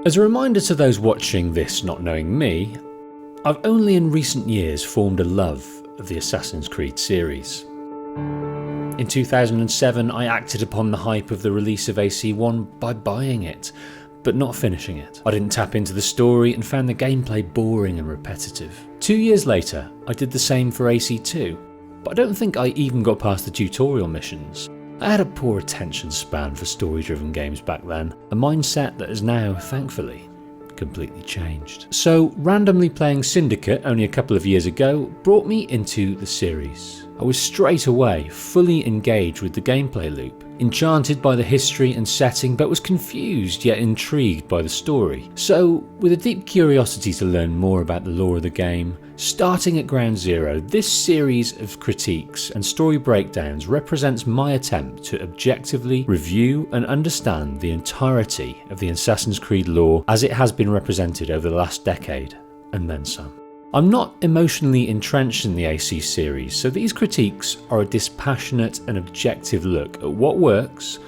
As a reminder to those watching this not knowing me, I've only in recent years formed a love of the Assassin's Creed series. In 2007 I acted upon the hype of the release of AC1 by buying it, but not finishing it. I didn't tap into the story and found the gameplay boring and repetitive. 2 years later I did the same for AC2, but I don't think I even got past the tutorial missions. I had a poor attention span for story-driven games back then, a mindset that has now, thankfully, completely changed. So randomly playing Syndicate only a couple of years ago brought me into the series. I was straight away fully engaged with the gameplay loop, enchanted by the history and setting, but was confused yet intrigued by the story. So, with a deep curiosity to learn more about the lore of the game, starting at ground zero, this series of critiques and story breakdowns represents my attempt to objectively review and understand the entirety of the Assassin's Creed lore as it has been represented over the last decade, and then some. I'm not emotionally entrenched in the AC series, so these critiques are a dispassionate and objective look at what works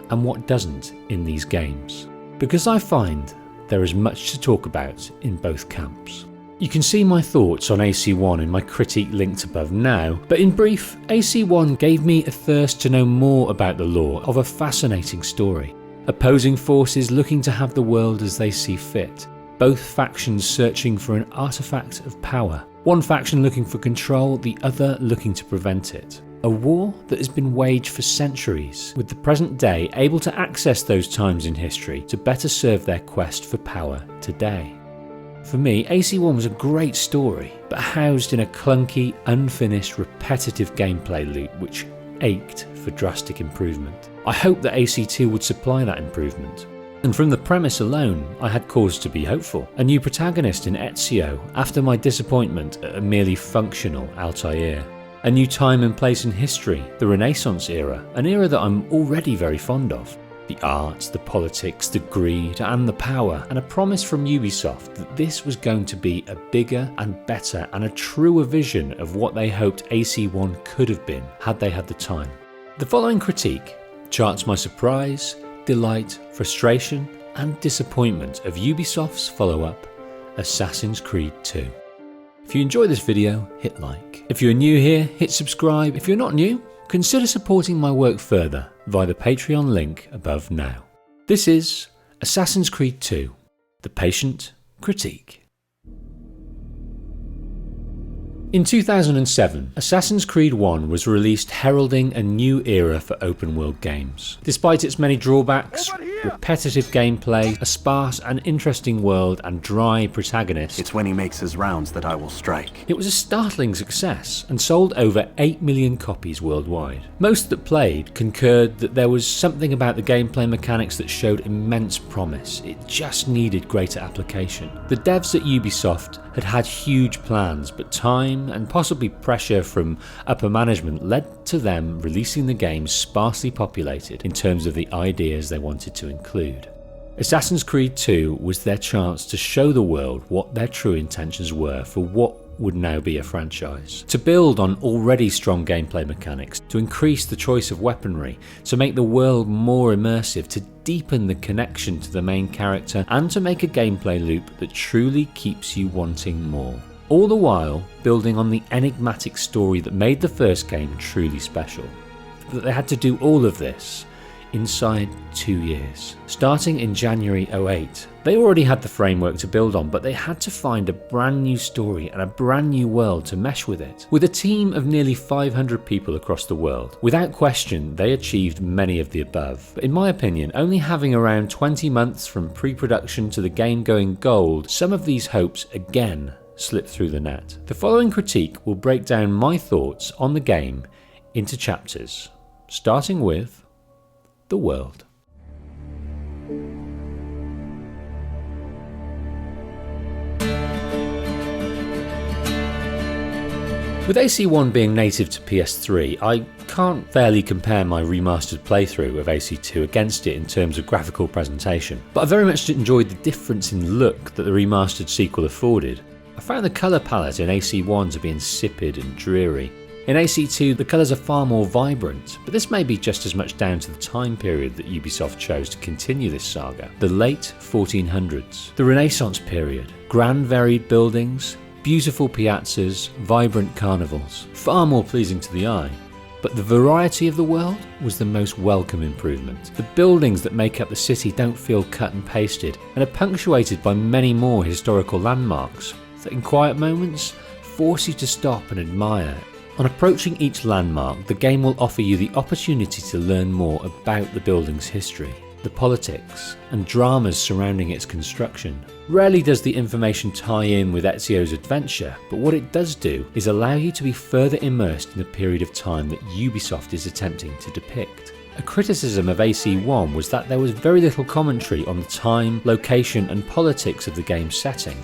and what doesn't in these games, because I find there is much to talk about in both camps. You can see my thoughts on AC1 in my critique linked above now, but in brief, AC1 gave me a thirst to know more about the lore of a fascinating story. Opposing forces looking to have the world as they see fit. Both factions searching for an artifact of power. One faction looking for control, the other looking to prevent it. A war that has been waged for centuries, with the present day able to access those times in history to better serve their quest for power today. For me, AC1 was a great story, but housed in a clunky, unfinished, repetitive gameplay loop which ached for drastic improvement. I hoped that AC2 would supply that improvement. And from the premise alone, I had cause to be hopeful. A new protagonist in Ezio after my disappointment at a merely functional Altair. A new time and place in history, the Renaissance era, an era that I'm already very fond of. The arts, the politics, the greed and the power, and a promise from Ubisoft that this was going to be a bigger and better and a truer vision of what they hoped AC1 could have been had they had the time. The following critique charts my surprise, delight, frustration and disappointment of Ubisoft's follow-up, Assassin's Creed 2. If you enjoy this video, hit like. If you're new here, hit subscribe. If you're not new, consider supporting my work further via the Patreon link above now. This is Assassin's Creed 2, The Patient Critique. In 2007, Assassin's Creed 1 was released heralding a new era for open world games. Despite its many drawbacks, repetitive gameplay, a sparse and interesting world and dry protagonist, it's when he makes his rounds that I will strike. It was a startling success and sold over 8 million copies worldwide. Most that played concurred that there was something about the gameplay mechanics that showed immense promise. It just needed greater application. The devs at Ubisoft had huge plans, but time and possibly pressure from upper management led to them releasing the game sparsely populated in terms of the ideas they wanted to include. Assassin's Creed 2 was their chance to show the world what their true intentions were for what would now be a franchise. To build on already strong gameplay mechanics, to increase the choice of weaponry, to make the world more immersive, to deepen the connection to the main character, and to make a gameplay loop that truly keeps you wanting more. All the while building on the enigmatic story that made the first game truly special. But they had to do all of this inside 2 years. Starting in January 2008, they already had the framework to build on, but they had to find a brand new story and a brand new world to mesh with it. With a team of nearly 500 people across the world, without question they achieved many of the above. But in my opinion, only having around 20 months from pre-production to the game going gold, some of these hopes again slipped through the net. The following critique will break down my thoughts on the game into chapters, starting with the world. With AC1 being native to PS3, I can't fairly compare my remastered playthrough of AC2 against it in terms of graphical presentation, but I very much enjoyed the difference in look that the remastered sequel afforded. I found the colour palette in AC1 to be insipid and dreary. In AC2, the colours are far more vibrant, but this may be just as much down to the time period that Ubisoft chose to continue this saga, the late 1400s. The Renaissance period, grand varied buildings, beautiful piazzas, vibrant carnivals, far more pleasing to the eye. But the variety of the world was the most welcome improvement. The buildings that make up the city don't feel cut and pasted, and are punctuated by many more historical landmarks that in quiet moments force you to stop and admire. On approaching each landmark, the game will offer you the opportunity to learn more about the building's history, the politics, and dramas surrounding its construction. Rarely does the information tie in with Ezio's adventure, but what it does do is allow you to be further immersed in the period of time that Ubisoft is attempting to depict. A criticism of AC1 was that there was very little commentary on the time, location, and politics of the game's setting.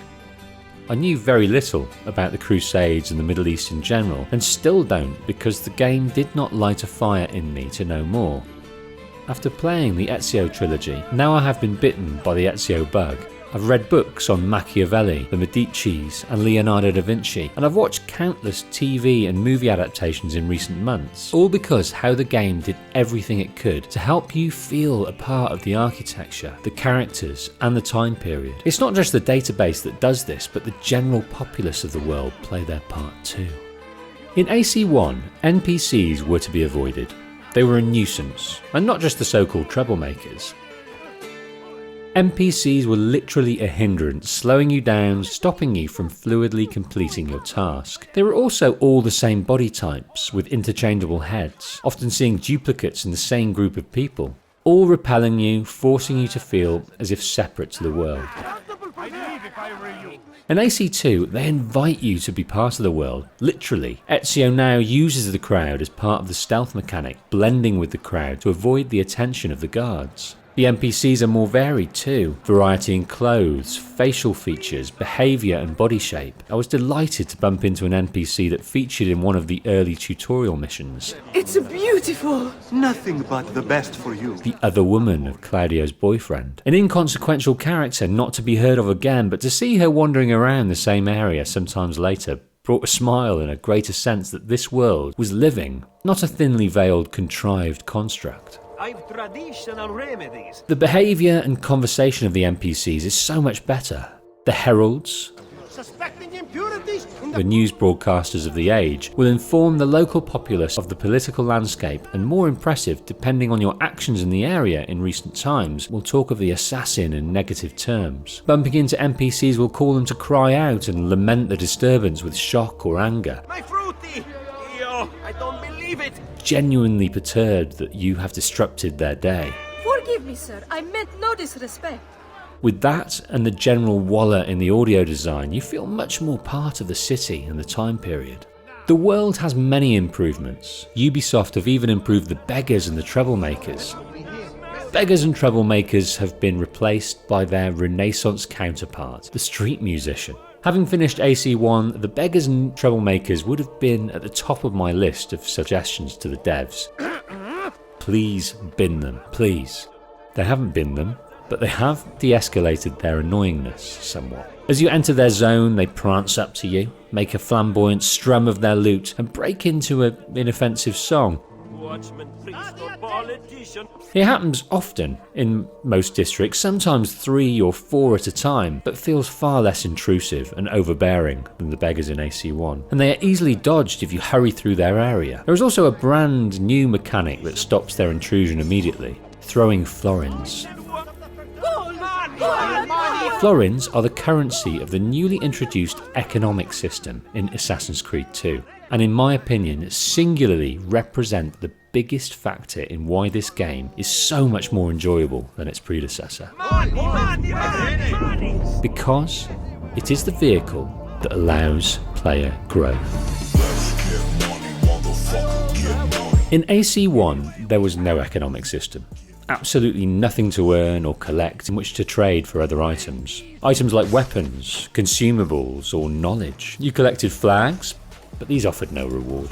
I knew very little about the Crusades and the Middle East in general, and still don't because the game did not light a fire in me to know more. After playing the Ezio trilogy, now I have been bitten by the Ezio bug. I've read books on Machiavelli, the Medicis, and Leonardo da Vinci, and I've watched countless TV and movie adaptations in recent months, all because how the game did everything it could to help you feel a part of the architecture, the characters, and the time period. It's not just the database that does this, but the general populace of the world play their part too. In AC1, NPCs were to be avoided. They were a nuisance, and not just the so-called troublemakers. NPCs were literally a hindrance, slowing you down, stopping you from fluidly completing your task. They were also all the same body types, with interchangeable heads, often seeing duplicates in the same group of people, all repelling you, forcing you to feel as if separate to the world. In AC2, they invite you to be part of the world, literally. Ezio now uses the crowd as part of the stealth mechanic, blending with the crowd to avoid the attention of the guards. The NPCs are more varied too, variety in clothes, facial features, behaviour and body shape. I was delighted to bump into an NPC that featured in one of the early tutorial missions. It's beautiful! Nothing but the best for you. The other woman of Claudio's boyfriend. An inconsequential character not to be heard of again, but to see her wandering around the same area sometimes later brought a smile and a greater sense that this world was living, not a thinly veiled contrived construct. I've traditional remedies. The behaviour and conversation of the NPCs is so much better. The heralds, Suspecting impurities in the news broadcasters of the age, will inform the local populace of the political landscape, and more impressive, depending on your actions in the area in recent times, will talk of the assassin in negative terms. Bumping into NPCs will call them to cry out and lament the disturbance with shock or anger. My fruity! Io, I don't believe it! Genuinely perturbed that you have disrupted their day. Forgive me, sir. I meant no disrespect. With that and the general walla in the audio design, you feel much more part of the city and the time period. The world has many improvements. Ubisoft have even improved the beggars and the troublemakers. Beggars and troublemakers have been replaced by their Renaissance counterpart, the street musician. Having finished AC1, the beggars and troublemakers would have been at the top of my list of suggestions to the devs. Please bin them, please. They haven't binned them, but they have de-escalated their annoyingness somewhat. As you enter their zone, they prance up to you, make a flamboyant strum of their lute, and break into an inoffensive song. Watchman, priest, or politician. It happens often in most districts, sometimes 3 or 4 at a time, but feels far less intrusive and overbearing than the beggars in AC1, and they are easily dodged if you hurry through their area. There is also a brand new mechanic that stops their intrusion immediately, throwing florins. Florins are the currency of the newly introduced economic system in Assassin's Creed 2, and in my opinion singularly represent the biggest factor in why this game is so much more enjoyable than its predecessor. Because it is the vehicle that allows player growth. In AC1 there was no economic system. Absolutely nothing to earn or collect in which to trade for other items. Items like weapons, consumables, or knowledge. You collected flags, but these offered no reward.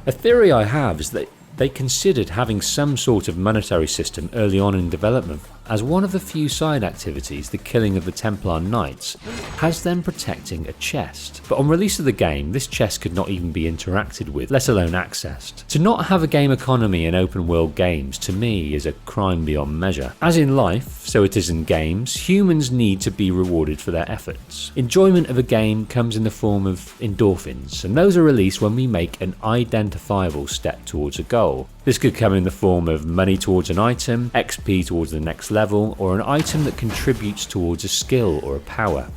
A theory I have is that they considered having some sort of monetary system early on in development, as one of the few side activities, the killing of the Templar Knights, has them protecting a chest. But on release of the game, this chest could not even be interacted with, let alone accessed. To not have a game economy in open world games, to me, is a crime beyond measure. As in life, so it is in games, humans need to be rewarded for their efforts. Enjoyment of a game comes in the form of endorphins, and those are released when we make an identifiable step towards a goal. This could come in the form of money towards an item, XP towards the next level, or an item that contributes towards a skill or a power.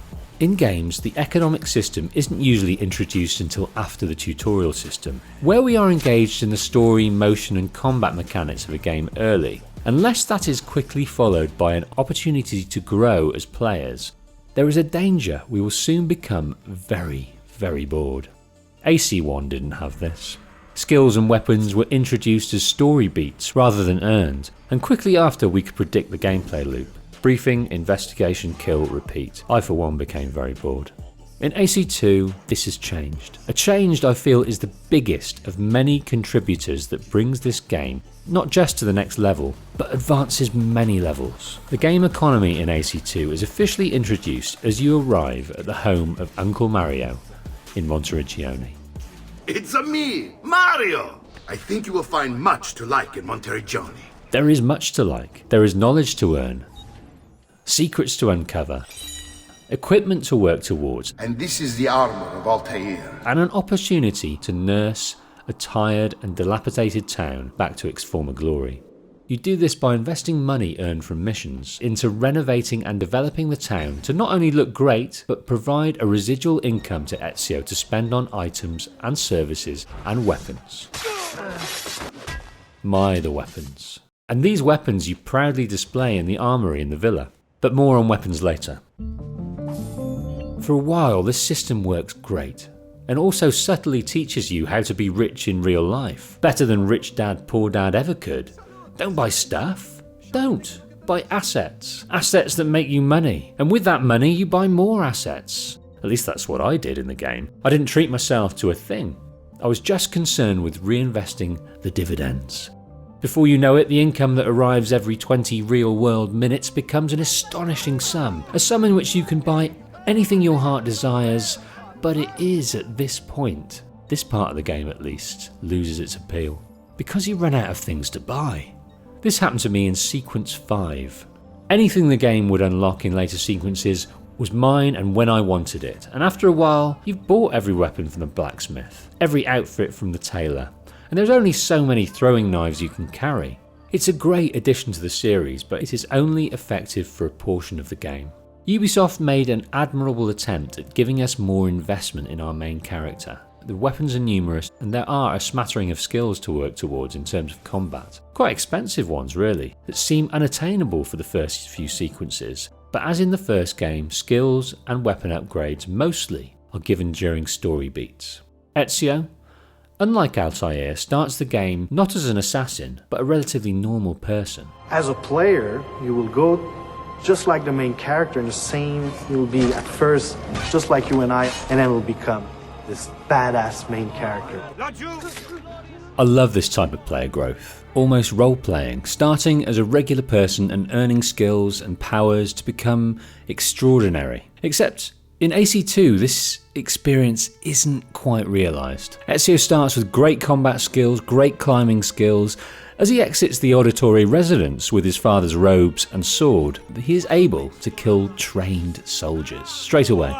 In games, the economic system isn't usually introduced until after the tutorial system, where we are engaged in the story, motion and combat mechanics of a game early. Unless that is quickly followed by an opportunity to grow as players, there is a danger we will soon become very, very bored. AC1 didn't have this. Skills and weapons were introduced as story beats rather than earned, and quickly after we could predict the gameplay loop. Briefing, investigation, kill, repeat. I for one became very bored. In AC2, this has changed. A change I feel is the biggest of many contributors that brings this game not just to the next level, but advances many levels. The game economy in AC2 is officially introduced as you arrive at the home of Uncle Mario in Monteriggioni. It's a me, Mario! I think you will find much to like in Monteriggioni. There is much to like. There is knowledge to earn, secrets to uncover, equipment to work towards, And this is the armor of Altair. and an opportunity to nurse a tired and dilapidated town back to its former glory. You do this by investing money earned from missions into renovating and developing the town to not only look great, but provide a residual income to Ezio to spend on items and services and weapons. The weapons. And these weapons you proudly display in the armory in the villa. But more on weapons later. For a while, this system works great, and also subtly teaches you how to be rich in real life. Better than Rich Dad Poor Dad ever could. Don't buy stuff. Don't. Buy assets. Assets that make you money. And with that money, you buy more assets. At least that's what I did in the game. I didn't treat myself to a thing. I was just concerned with reinvesting the dividends. Before you know it, the income that arrives every 20 real-world minutes becomes an astonishing sum. A sum in which you can buy anything your heart desires, but it is at this point, this part of the game at least, loses its appeal. Because you run out of things to buy. This happened to me in Sequence 5. Anything the game would unlock in later sequences was mine and when I wanted it, and after a while, you've bought every weapon from the blacksmith, every outfit from the tailor, and there's only so many throwing knives you can carry. It's a great addition to the series, but it is only effective for a portion of the game. Ubisoft made an admirable attempt at giving us more investment in our main character. The weapons are numerous, and there are a smattering of skills to work towards in terms of combat. Quite expensive ones really, that seem unattainable for the first few sequences. But as in the first game, skills and weapon upgrades mostly are given during story beats. Ezio, unlike Altair, starts the game not as an assassin, but a relatively normal person. As a player, you will go just like the main character, and the same, you will be at first just like you and I, and then will become this badass main character. I love this type of player growth, almost role-playing, starting as a regular person and earning skills and powers to become extraordinary. Except in AC2, this experience isn't quite realised. Ezio starts with great combat skills, great climbing skills. As he exits the auditory residence with his father's robes and sword, he is able to kill trained soldiers straight away.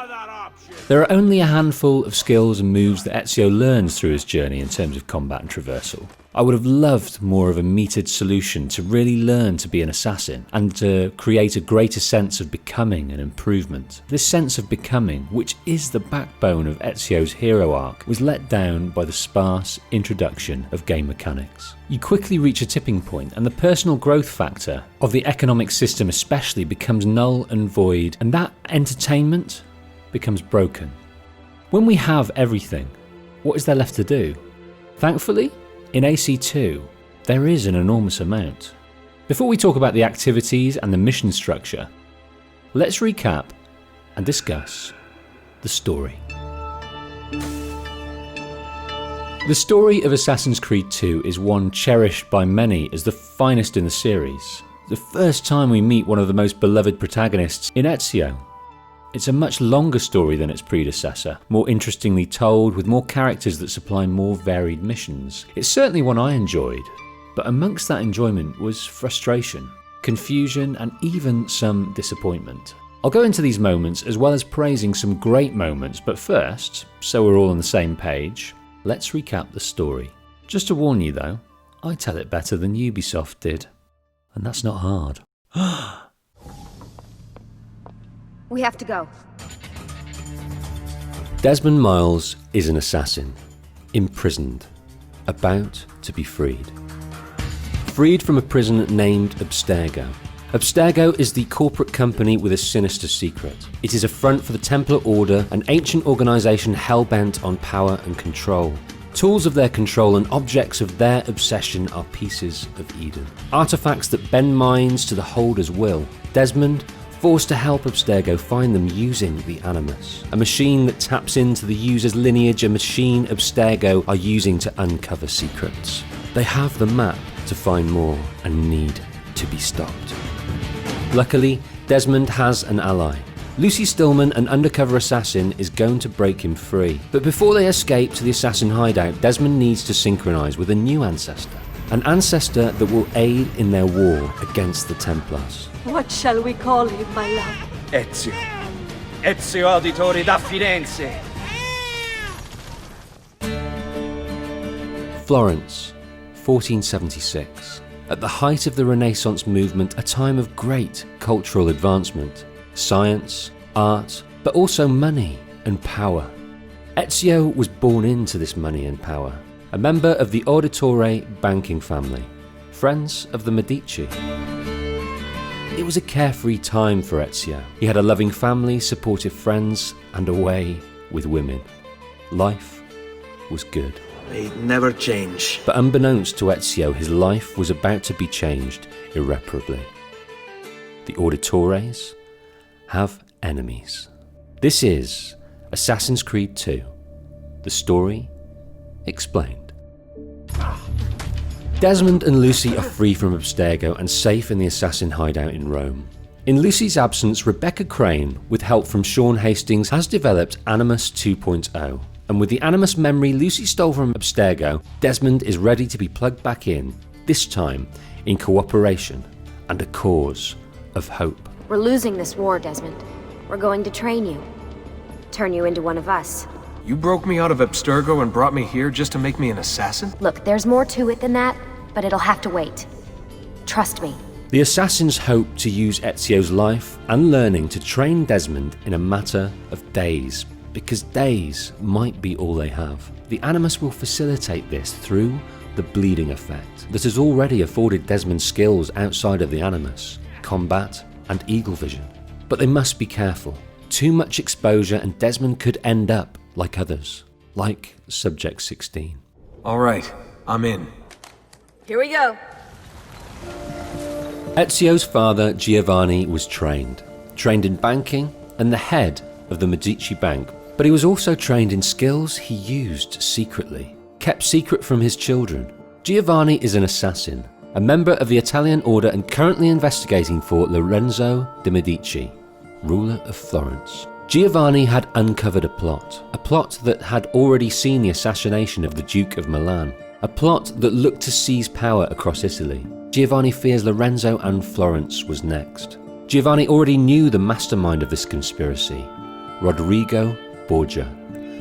There are only a handful of skills and moves that Ezio learns through his journey in terms of combat and traversal. I would have loved more of a metered solution to really learn to be an assassin and to create a greater sense of becoming and improvement. This sense of becoming, which is the backbone of Ezio's hero arc, was let down by the sparse introduction of game mechanics. You quickly reach a tipping point, and the personal growth factor of the economic system especially becomes null and void, and that entertainment becomes broken. When we have everything, what is there left to do? Thankfully, in AC2, there is an enormous amount. Before we talk about the activities and the mission structure, let's recap and discuss the story. The story of Assassin's Creed 2 is one cherished by many as the finest in the series. the first time we meet one of the most beloved protagonists in Ezio. It's a much longer story than its predecessor, more interestingly told, with more characters that supply more varied missions. It's certainly one I enjoyed, but amongst that enjoyment was frustration, confusion, and even some disappointment. I'll go into these moments as well as praising some great moments, but first, so we're all on the same page, let's recap the story. Just to warn you though, I tell it better than Ubisoft did, and that's not hard. We have to go. Desmond Miles is an assassin, imprisoned, about to be freed. Freed from a prison named Abstergo. Abstergo is the corporate company with a sinister secret. It is a front for the Templar Order, an ancient organisation hell-bent on power and control. Tools of their control and objects of their obsession are pieces of Eden. Artifacts that bend minds to the holder's will. Desmond, forced to help Abstergo find them using the Animus, a machine that taps into the user's lineage, a machine Abstergo are using to uncover secrets. They have the map to find more and need to be stopped. Luckily, Desmond has an ally. Lucy Stillman, an undercover assassin, is going to break him free. But before they escape to the assassin hideout, Desmond needs to synchronize with a new ancestor. An ancestor that will aid in their war against the Templars. What shall we call him, my love? Ezio. Ezio Auditore da Firenze. Florence, 1476. At the height of the Renaissance movement, a time of great cultural advancement. Science, art, but also money and power. Ezio was born into this money and power. A member of the Auditore banking family. Friends of the Medici. It was a carefree time for Ezio. He had a loving family, supportive friends, and a way with women. Life was good. They never change. But unbeknownst to Ezio, his life was about to be changed irreparably. The Auditores have enemies. This is Assassin's Creed 2. The story explained. Desmond and Lucy are free from Abstergo and safe in the assassin hideout in Rome. In Lucy's absence, Rebecca Crane, with help from Sean Hastings, has developed Animus 2.0. And with the Animus memory Lucy stole from Abstergo, Desmond is ready to be plugged back in, this time in cooperation and a cause of hope. We're losing this war, Desmond. We're going to train you. Turn you into one of us. You broke me out of Abstergo and brought me here just to make me an assassin? Look, there's more to it than that, but it'll have to wait. Trust me. The assassins hope to use Ezio's life and learning to train Desmond in a matter of days, because days might be all they have. The Animus will facilitate this through the bleeding effect that has already afforded Desmond skills outside of the Animus, combat and eagle vision. But they must be careful. Too much exposure and Desmond could end up like others, like Subject 16. All right, I'm in. Here we go. Ezio's father, Giovanni, was trained in banking and the head of the Medici Bank, but he was also trained in skills he used secretly, kept secret from his children. Giovanni is an assassin, a member of the Italian Order and currently investigating for Lorenzo de' Medici, ruler of Florence. Giovanni had uncovered a plot that had already seen the assassination of the Duke of Milan, a plot that looked to seize power across Italy. Giovanni fears Lorenzo and Florence was next. Giovanni already knew the mastermind of this conspiracy, Rodrigo Borgia,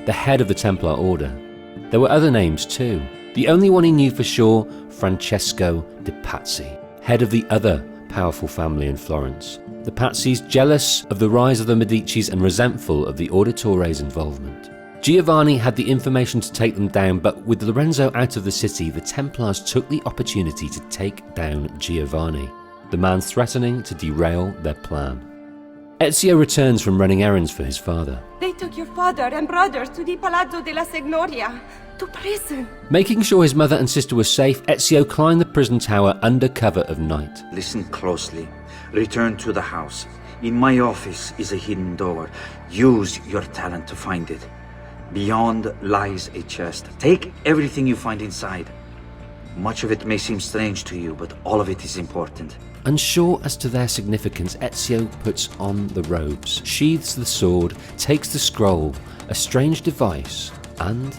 the head of the Templar Order. There were other names too. The only one he knew for sure, Francesco de' Pazzi, head of the other powerful family in Florence. The Pazzis, jealous of the rise of the Medicis and resentful of the Auditore's involvement. Giovanni had the information to take them down, but with Lorenzo out of the city, the Templars took the opportunity to take down Giovanni, the man threatening to derail their plan. Ezio returns from running errands for his father. They took your father and brothers to the Palazzo della Signoria, to prison. Making sure his mother and sister were safe, Ezio climbed the prison tower under cover of night. Listen closely. Return to the house. In my office is a hidden door. Use your talent to find it. Beyond lies a chest. Take everything you find inside. Much of it may seem strange to you, but all of it is important. Unsure as to their significance, Ezio puts on the robes, sheathes the sword, takes the scroll, a strange device, and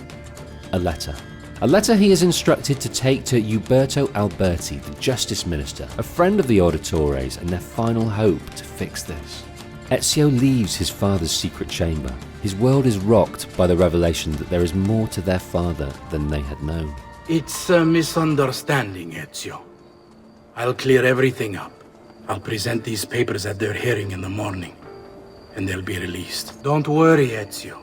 a letter. A letter he is instructed to take to Uberto Alberti, the Justice Minister, a friend of the Auditores and their final hope to fix this. Ezio leaves his father's secret chamber. His world is rocked by the revelation that there is more to their father than they had known. It's a misunderstanding, Ezio. I'll clear everything up. I'll present these papers at their hearing in the morning, and they'll be released. Don't worry, Ezio.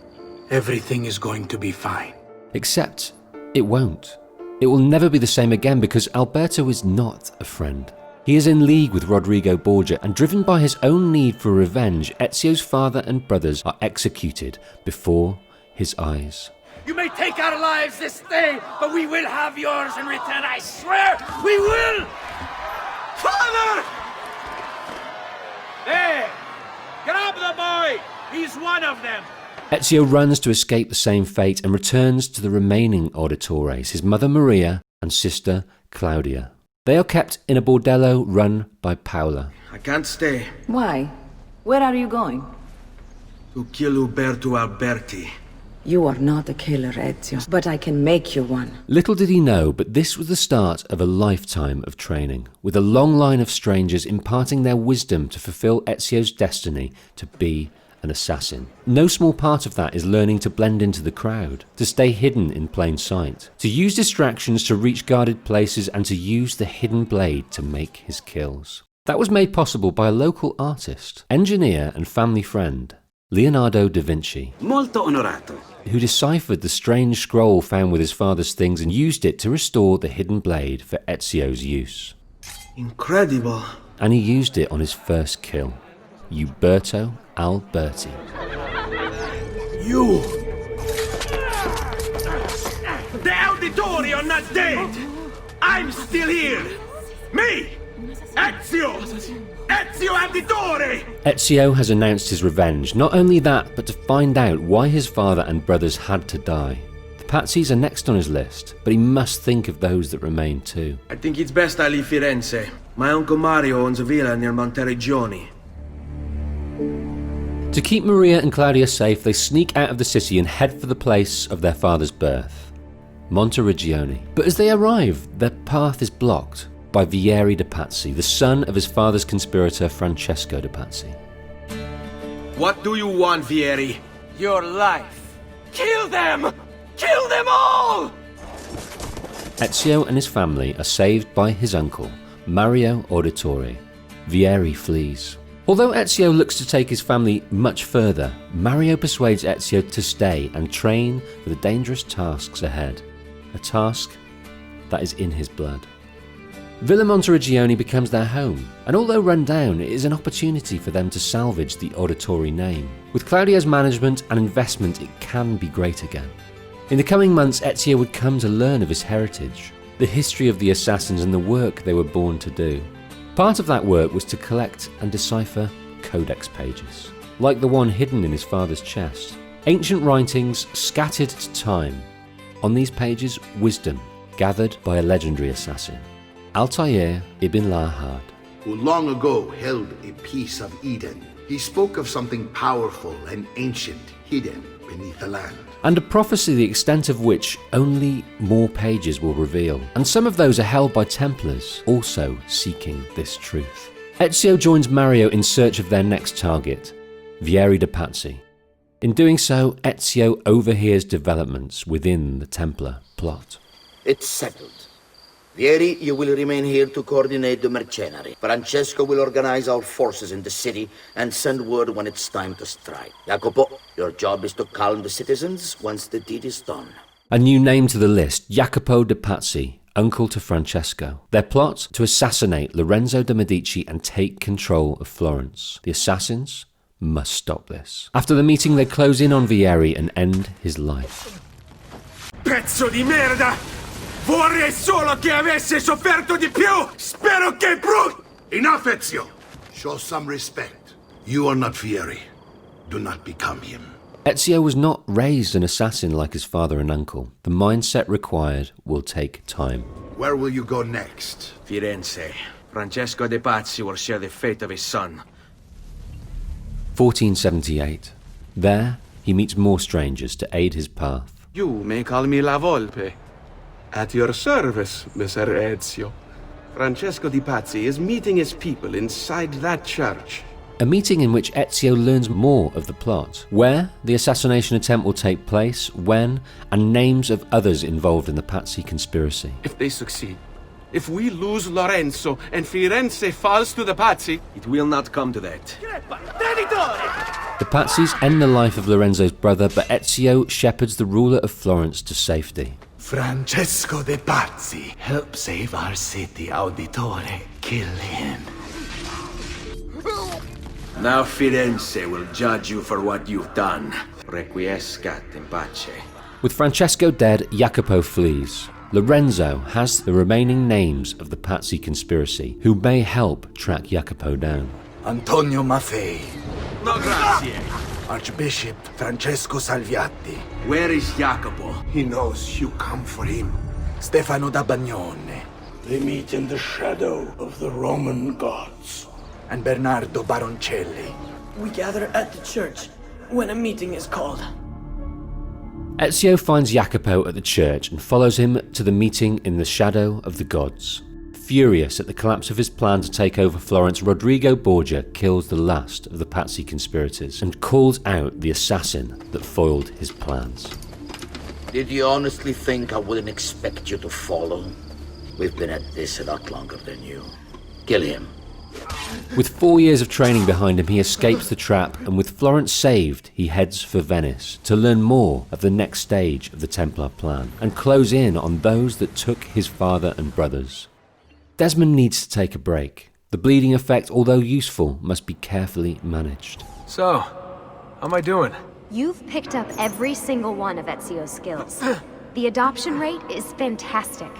Everything is going to be fine. Except it won't. It will never be the same again because Alberto is not a friend. He is in league with Rodrigo Borgia, and driven by his own need for revenge, Ezio's father and brothers are executed before his eyes. You may take our lives this day, but we will have yours in return, I swear! We will! Father! Hey! Grab the boy! He's one of them! Ezio runs to escape the same fate and returns to the remaining Auditores, his mother Maria and sister Claudia. They are kept in a bordello run by Paola. I can't stay. Why? Where are you going? To kill Uberto Alberti. You are not a killer, Ezio, but I can make you one. Little did he know, but this was the start of a lifetime of training, with a long line of strangers imparting their wisdom to fulfill Ezio's destiny to be an assassin. No small part of that is learning to blend into the crowd, to stay hidden in plain sight, to use distractions to reach guarded places, and to use the hidden blade to make his kills. That was made possible by a local artist, engineer and family friend, Leonardo da Vinci. Molto onorato. Who deciphered the strange scroll found with his father's things and used it to restore the hidden blade for Ezio's use. Incredible. And he used it on his first kill, Uberto Alberti. You! The Auditori are not dead! I'm still here! Me! Ezio! Ezio Auditore! Ezio has announced his revenge. Not only that, but to find out why his father and brothers had to die. The Pazzis are next on his list, but he must think of those that remain too. I think it's best I leave Firenze. My uncle Mario owns a villa near Monteriggioni. To keep Maria and Claudia safe, they sneak out of the city and head for the place of their father's birth, Monteriggioni. But as they arrive, their path is blocked by Vieri de' Pazzi, the son of his father's conspirator Francesco de' Pazzi. What do you want, Vieri? Your life. Kill them! Kill them all! Ezio and his family are saved by his uncle, Mario Auditore. Vieri flees. Although Ezio looks to take his family much further, Mario persuades Ezio to stay and train for the dangerous tasks ahead. A task that is in his blood. Villa Monteriggioni becomes their home, and although run down, it is an opportunity for them to salvage the Auditore name. With Claudia's management and investment, it can be great again. In the coming months, Ezio would come to learn of his heritage, the history of the assassins and the work they were born to do. Part of that work was to collect and decipher codex pages, like the one hidden in his father's chest. Ancient writings scattered to time. On these pages, wisdom gathered by a legendary assassin, Altair ibn Lahad, who long ago held a piece of Eden. He spoke of something powerful and ancient hidden beneath the land. And a prophecy the extent of which only more pages will reveal. And some of those are held by Templars, also seeking this truth. Ezio joins Mario in search of their next target, Vieri de' Pazzi. In doing so, Ezio overhears developments within the Templar plot. It's settled. Vieri, you will remain here to coordinate the mercenary. Francesco will organize our forces in the city and send word when it's time to strike. Jacopo, your job is to calm the citizens once the deed is done. A new name to the list, Jacopo de' Pazzi, uncle to Francesco. Their plot, to assassinate Lorenzo de' Medici and take control of Florence. The assassins must stop this. After the meeting, they close in on Vieri and end his life. Pezzo di merda! Vorrei solo che avesse sofferto di più! Spero che Enough, Ezio! Show some respect. You are not Vieri. Do not become him. Ezio was not raised an assassin like his father and uncle. The mindset required will take time. Where will you go next? Firenze. Francesco de' Pazzi will share the fate of his son. 1478. There, he meets more strangers to aid his path. You may call me La Volpe. At your service, Messer Ezio. Francesco de' Pazzi is meeting his people inside that church. A meeting in which Ezio learns more of the plot, where the assassination attempt will take place, when, and names of others involved in the Pazzi conspiracy. If they succeed, if we lose Lorenzo and Firenze falls to the Pazzi, it will not come to that. The Pazzis end the life of Lorenzo's brother, but Ezio shepherds the ruler of Florence to safety. Francesco de' Pazzi, help save our city, Auditore. Kill him. Now Firenze will judge you for what you've done. Requiescat in pace. With Francesco dead, Jacopo flees. Lorenzo has the remaining names of the Pazzi conspiracy, who may help track Jacopo down. Antonio Maffei. No grazie. Archbishop Francesco Salviati. Where is Jacopo? He knows you come for him. Stefano da Bagnone. They meet in the shadow of the Roman gods. And Bernardo Baroncelli. We gather at the church when a meeting is called. Ezio finds Jacopo at the church and follows him to the meeting in the shadow of the gods. Furious at the collapse of his plan to take over Florence, Rodrigo Borgia kills the last of the Pazzi conspirators and calls out the assassin that foiled his plans. Did you honestly think I wouldn't expect you to follow? We've been at this a lot longer than you. Kill him. With 4 years of training behind him, he escapes the trap, and with Florence saved, he heads for Venice to learn more of the next stage of the Templar plan and close in on those that took his father and brothers. Desmond needs to take a break. The bleeding effect, although useful, must be carefully managed. So, how am I doing? You've picked up every single one of Ezio's skills. The adoption rate is fantastic.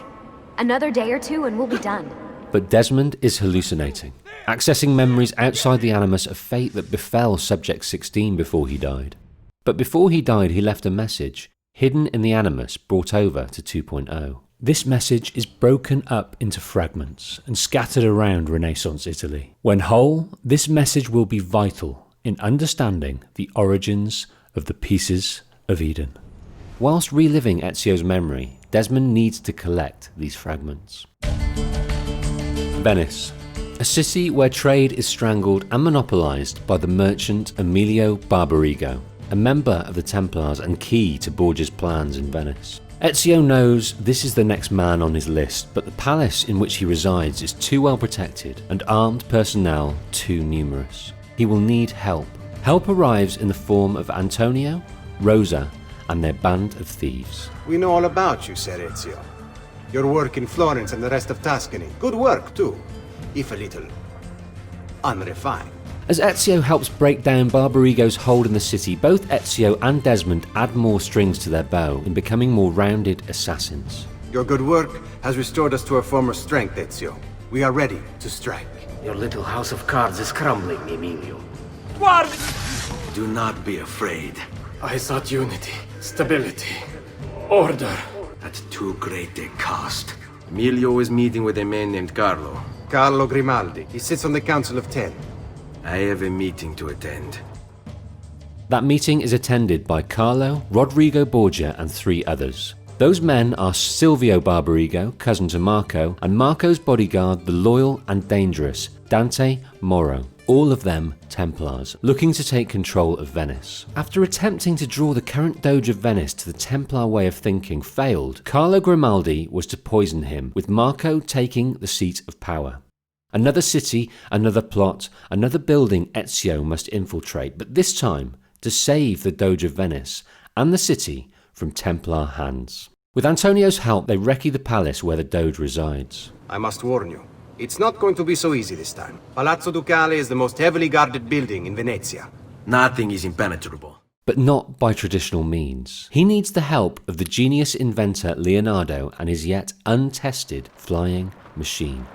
Another day or two and we'll be done. But Desmond is hallucinating, accessing memories outside the animus of fate that befell Subject 16 before he died. But before he died, he left a message, hidden in the animus brought over to 2.0. This message is broken up into fragments and scattered around Renaissance Italy. When whole, this message will be vital in understanding the origins of the Pieces of Eden. Whilst reliving Ezio's memory, Desmond needs to collect these fragments. Venice, a city where trade is strangled and monopolised by the merchant Emilio Barbarigo, a member of the Templars and key to Borgia's plans in Venice. Ezio knows this is the next man on his list, but the palace in which he resides is too well protected and armed personnel too numerous. He will need help. Help arrives in the form of Antonio, Rosa, and their band of thieves. We know all about you, Ser Ezio. Your work in Florence and the rest of Tuscany. Good work, too, if a little unrefined. As Ezio helps break down Barbarigo's hold in the city, both Ezio and Desmond add more strings to their bow in becoming more rounded assassins. Your good work has restored us to our former strength, Ezio. We are ready to strike. Your little house of cards is crumbling, Emilio. Do not be afraid. I sought unity, stability, order. At too great a cost. Emilio is meeting with a man named Carlo. Carlo Grimaldi. He sits on the Council of 10. I have a meeting to attend. That meeting is attended by Carlo, Rodrigo Borgia, and 3 others. Those men are Silvio Barbarigo, cousin to Marco, and Marco's bodyguard, the loyal and dangerous Dante Moro. All of them Templars, looking to take control of Venice. After attempting to draw the current Doge of Venice to the Templar way of thinking failed, Carlo Grimaldi was to poison him, with Marco taking the seat of power. Another city, another plot, another building Ezio must infiltrate, but this time to save the Doge of Venice and the city from Templar hands. With Antonio's help, they recce the palace where the Doge resides. I must warn you, it's not going to be so easy this time. Palazzo Ducale is the most heavily guarded building in Venezia. Nothing is impenetrable. But not by traditional means. He needs the help of the genius inventor Leonardo and his yet untested flying machine.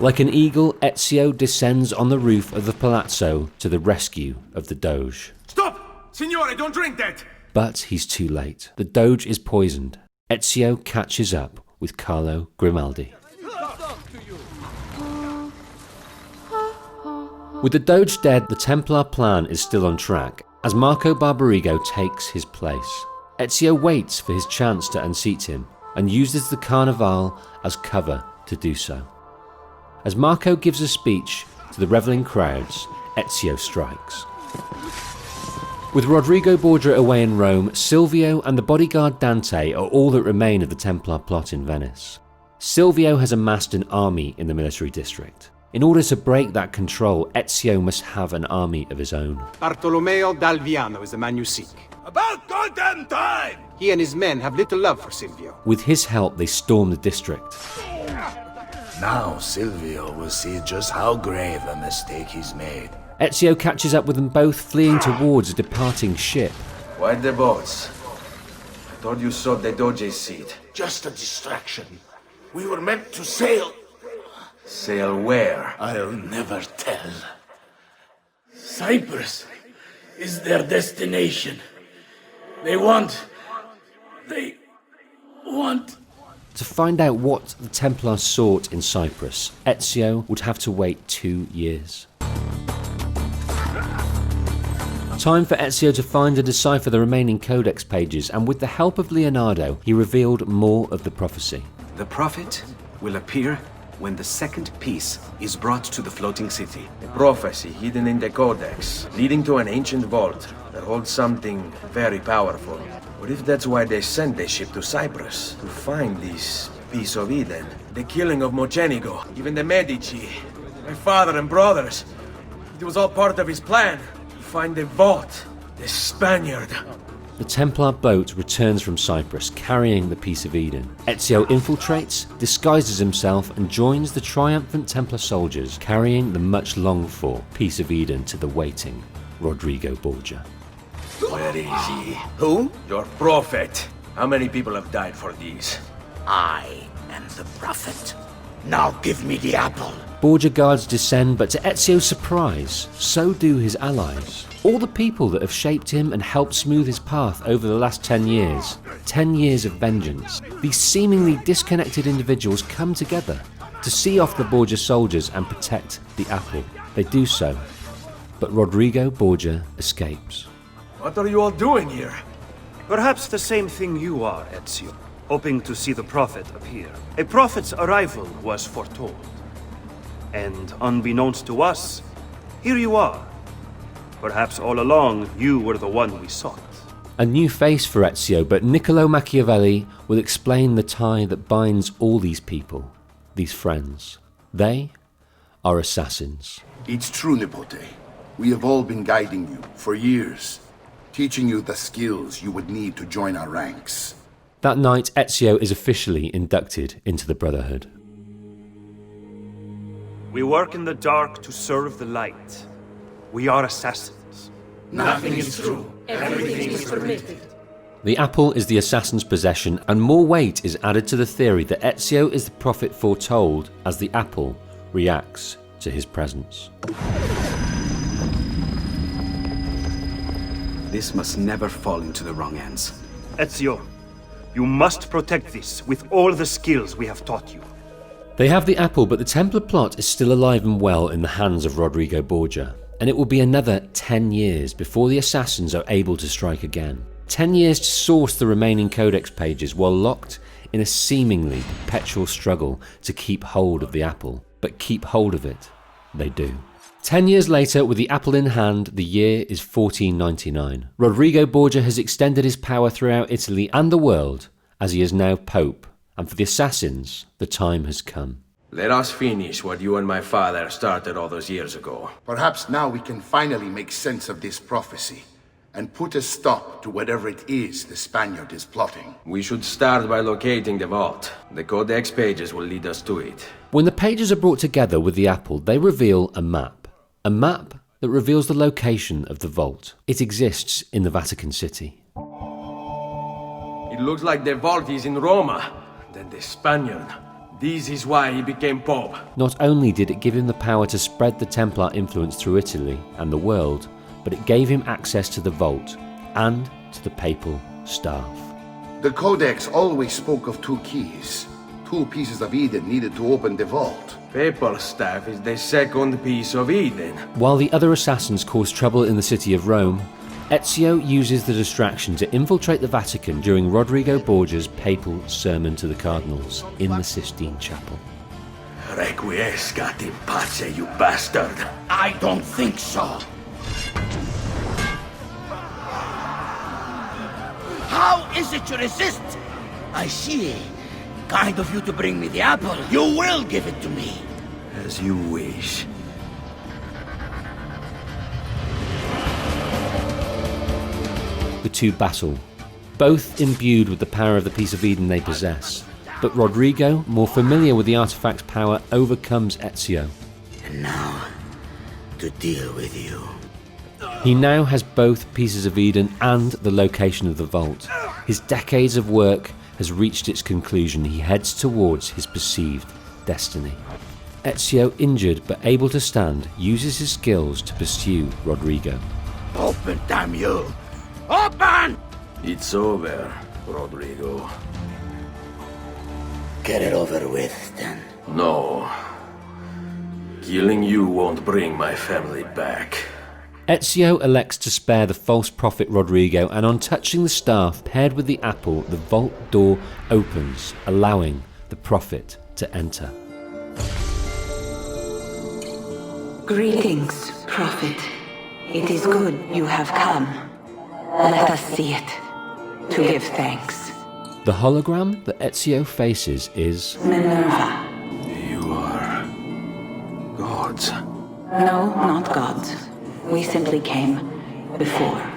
Like an eagle, Ezio descends on the roof of the palazzo to the rescue of the Doge. Stop! Signore, don't drink that! But he's too late. The Doge is poisoned. Ezio catches up with Carlo Grimaldi. With the Doge dead, the Templar plan is still on track, as Marco Barbarigo takes his place. Ezio waits for his chance to unseat him, and uses the Carnival as cover to do so. As Marco gives a speech to the revelling crowds, Ezio strikes. With Rodrigo Borgia away in Rome, Silvio and the bodyguard Dante are all that remain of the Templar plot in Venice. Silvio has amassed an army in the military district. In order to break that control, Ezio must have an army of his own. Bartolomeo d'Alviano is the man you seek. About goddamn time! He and his men have little love for Silvio. With his help, they storm the district. Now Silvio will see just how grave a mistake he's made. Ezio catches up with them both, fleeing towards a departing ship. Why the boats? I thought you sought the Doge's seat. Just a distraction. We were meant to sail. Sail where? I'll never tell. Cyprus is their destination. They want... To find out what the Templars sought in Cyprus, Ezio would have to wait 2 years. Time for Ezio to find and decipher the remaining codex pages, and with the help of Leonardo, he revealed more of the prophecy. The prophet will appear when the second piece is brought to the floating city. A prophecy hidden in the codex, leading to an ancient vault that holds something very powerful. What if that's why they sent the ship to Cyprus? To find this piece of Eden? The killing of Mocenigo, even the Medici, my father and brothers. It was all part of his plan. To find the vault, the Spaniard. The Templar boat returns from Cyprus, carrying the piece of Eden. Ezio infiltrates, disguises himself, and joins the triumphant Templar soldiers, carrying the much-longed-for piece of Eden to the waiting Rodrigo Borgia. Where is he? Who? Your prophet. How many people have died for these? I am the prophet. Now give me the apple. Borgia guards descend, but to Ezio's surprise, so do his allies. All the people that have shaped him and helped smooth his path over the last 10 years. 10 years of vengeance. These seemingly disconnected individuals come together to see off the Borgia soldiers and protect the apple. They do so, but Rodrigo Borgia escapes. What are you all doing here? Perhaps the same thing you are, Ezio. Hoping to see the prophet appear. A prophet's arrival was foretold. And unbeknownst to us, here you are. Perhaps all along, you were the one we sought. A new face for Ezio, but Niccolo Machiavelli will explain the tie that binds all these people, these friends. They are assassins. It's true, Nipote. We have all been guiding you for years, teaching you the skills you would need to join our ranks. That night, Ezio is officially inducted into the Brotherhood. We work in the dark to serve the light. We are assassins. Nothing is true. Everything is permitted. The apple is the assassin's possession, and more weight is added to the theory that Ezio is the prophet foretold as the apple reacts to his presence. This must never fall into the wrong hands. Ezio, you must protect this with all the skills we have taught you. They have the apple, but the Templar plot is still alive and well in the hands of Rodrigo Borgia, and it will be another 10 years before the assassins are able to strike again. 10 years to source the remaining codex pages while locked in a seemingly perpetual struggle to keep hold of the apple. But keep hold of it, they do. 10 years later, with the apple in hand, the year is 1499. Rodrigo Borgia has extended his power throughout Italy and the world, as he is now Pope. And for the assassins, the time has come. Let us finish what you and my father started all those years ago. Perhaps now we can finally make sense of this prophecy and put a stop to whatever it is the Spaniard is plotting. We should start by locating the vault. The codex pages will lead us to it. When the pages are brought together with the apple, they reveal a map. A map that reveals the location of the vault. It exists in the Vatican City. It looks like the vault is in Roma. Then the Spaniard. This is why he became Pope. Not only did it give him the power to spread the Templar influence through Italy and the world, but it gave him access to the vault and to the papal staff. The Codex always spoke of two keys. 2 pieces of Eden needed to open the vault. Papal staff is the second piece of Eden. While the other assassins cause trouble in the city of Rome, Ezio uses the distraction to infiltrate the Vatican during Rodrigo Borgia's papal sermon to the cardinals in the Sistine Chapel. Requiescat in pace, you bastard! I don't think so! How is it you resist? I see. Kind of you to bring me the apple. You will give it to me. As you wish. The two battle, both imbued with the power of the piece of Eden they possess. But Rodrigo, more familiar with the artifact's power, overcomes Ezio. And now, to deal with you. He now has both pieces of Eden and the location of the vault. His decades of work has reached its conclusion. He heads towards his perceived destiny. Ezio, injured but able to stand, uses his skills to pursue Rodrigo. Open, damn you! Open! It's over, Rodrigo. Get it over with, then. No. Killing you won't bring my family back. Ezio elects to spare the false prophet Rodrigo, and on touching the staff paired with the apple, the vault door opens, allowing the prophet to enter. Greetings, prophet. It is good you have come. Let us see it, to give thanks. The hologram that Ezio faces is Minerva. You are gods. No, not gods. We simply came before.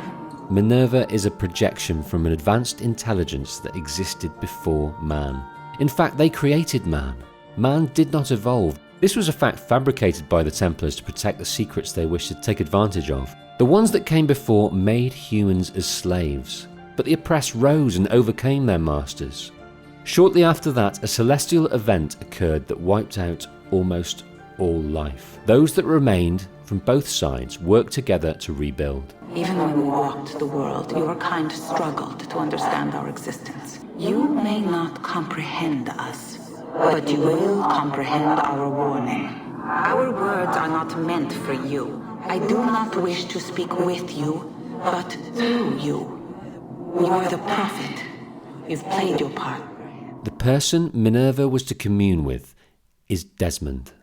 Minerva is a projection from an advanced intelligence that existed before man. In fact, they created man. Man did not evolve. This was a fact fabricated by the Templars to protect the secrets they wished to take advantage of. The ones that came before made humans as slaves, but the oppressed rose and overcame their masters. Shortly after that, a celestial event occurred that wiped out almost all life. Those that remained from both sides worked together to rebuild. Even when we walked the world, your kind struggled to understand our existence. You may not comprehend us, but you will comprehend our warning. Our words are not meant for you. I do not wish to speak with you, but through you. You are the prophet. You've played your part. The person Minerva was to commune with is Desmond.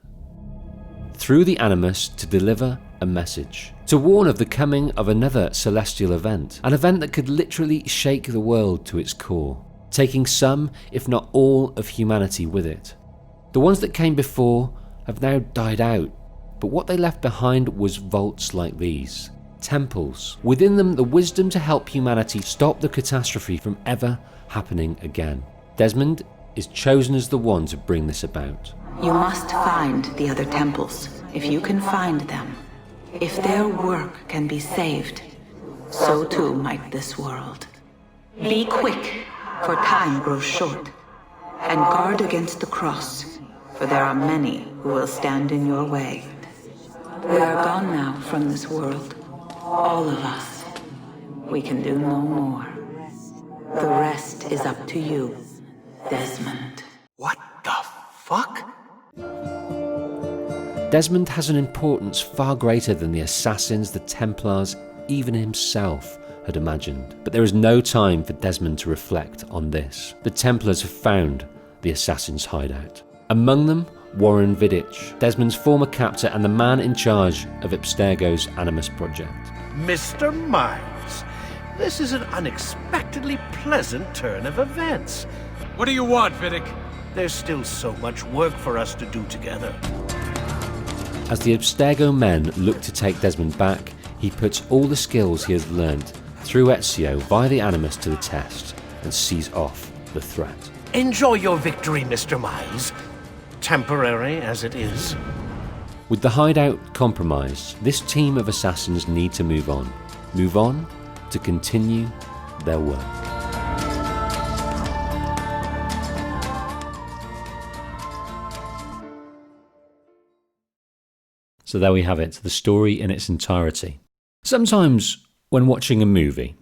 Through the Animus to deliver a message, to warn of the coming of another celestial event, an event that could literally shake the world to its core, taking some, if not all, of humanity with it. The ones that came before have now died out, but what they left behind was vaults like these, temples, within them the wisdom to help humanity stop the catastrophe from ever happening again. Desmond is chosen as the one to bring this about. You must find the other temples, if you can find them. If their work can be saved, so too might this world. Be quick, for time grows short, and guard against the cross, for there are many who will stand in your way. We are gone now from this world, all of us. We can do no more. The rest is up to you, Desmond. What the fuck? Desmond has an importance far greater than the assassins, the Templars, even himself had imagined. But there is no time for Desmond to reflect on this. The Templars have found the assassin's hideout. Among them, Warren Vidic, Desmond's former captor and the man in charge of Abstergo's Animus project. Mr. Miles, this is an unexpectedly pleasant turn of events. What do you want, Vidic? There's still so much work for us to do together. As the Abstergo men look to take Desmond back, he puts all the skills he has learned through Ezio via the Animus to the test and sees off the threat. Enjoy your victory, Mr. Miles. Temporary as it is. With the hideout compromised, this team of assassins need to move on. Move on to continue their work. So there we have it, the story in its entirety. Sometimes when watching a movie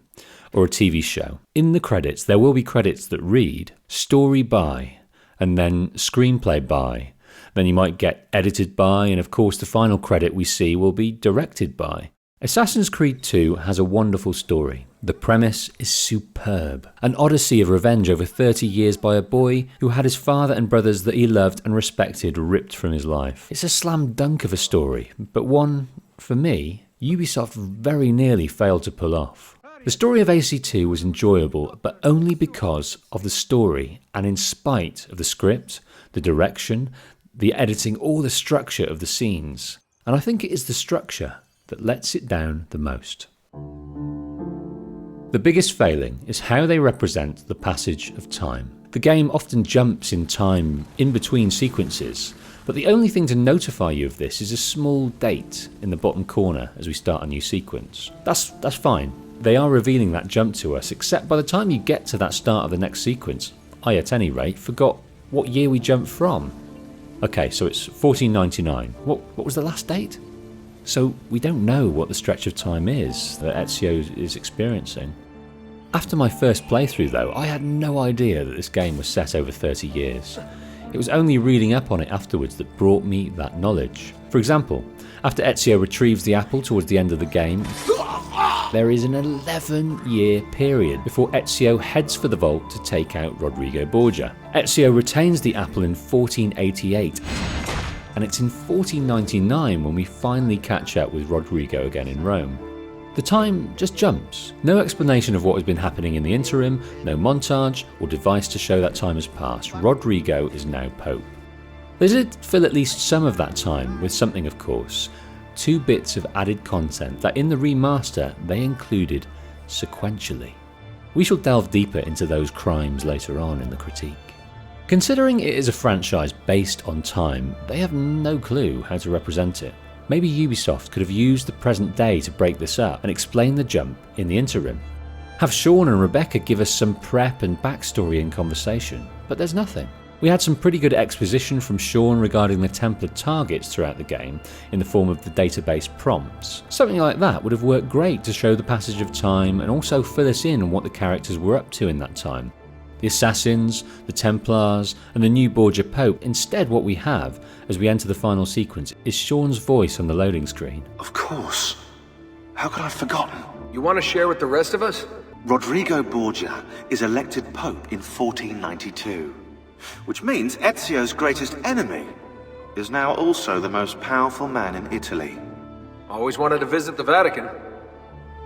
or a TV show, in the credits there will be credits that read "Story by," and then screenplay by. Then you might get edited by, and of course the final credit we see will be directed by. Assassin's Creed 2 has a wonderful story. The premise is superb. An odyssey of revenge over 30 years by a boy who had his father and brothers that he loved and respected ripped from his life. It's a slam dunk of a story, but one, for me, Ubisoft very nearly failed to pull off. The story of AC2 was enjoyable, but only because of the story and in spite of the script, the direction, the editing, or the structure of the scenes. And I think it is the structure that lets it down the most. The biggest failing is how they represent the passage of time. The game often jumps in time in between sequences, but the only thing to notify you of this is a small date in the bottom corner as we start a new sequence. That's fine. They are revealing that jump to us, except by the time you get to that start of the next sequence, I at any rate forgot what year we jumped from. Okay, so it's 1499. What was the last date? So we don't know what the stretch of time is that Ezio is experiencing. After my first playthrough though, I had no idea that this game was set over 30 years. It was only reading up on it afterwards that brought me that knowledge. For example, after Ezio retrieves the apple towards the end of the game, there is an 11-year period before Ezio heads for the vault to take out Rodrigo Borgia. Ezio retains the apple in 1488. And it's in 1499 when we finally catch up with Rodrigo again in Rome. The time just jumps. No explanation of what has been happening in the interim, no montage or device to show that time has passed. Rodrigo is now Pope. They did fill at least some of that time with something, of course. 2 bits of added content that in the remaster they included sequentially. We shall delve deeper into those crimes later on in the critique. Considering it is a franchise based on time, they have no clue how to represent it. Maybe Ubisoft could have used the present day to break this up and explain the jump in the interim. Have Sean and Rebecca give us some prep and backstory in conversation, but there's nothing. We had some pretty good exposition from Sean regarding the Templar targets throughout the game in the form of the database prompts. Something like that would have worked great to show the passage of time and also fill us in on what the characters were up to in that time. The Assassins, the Templars, and the new Borgia Pope. Instead, what we have, as we enter the final sequence, is Sean's voice on the loading screen. Of course. How could I have forgotten? You want to share with the rest of us? Rodrigo Borgia is elected Pope in 1492, which means Ezio's greatest enemy is now also the most powerful man in Italy. Always wanted to visit the Vatican.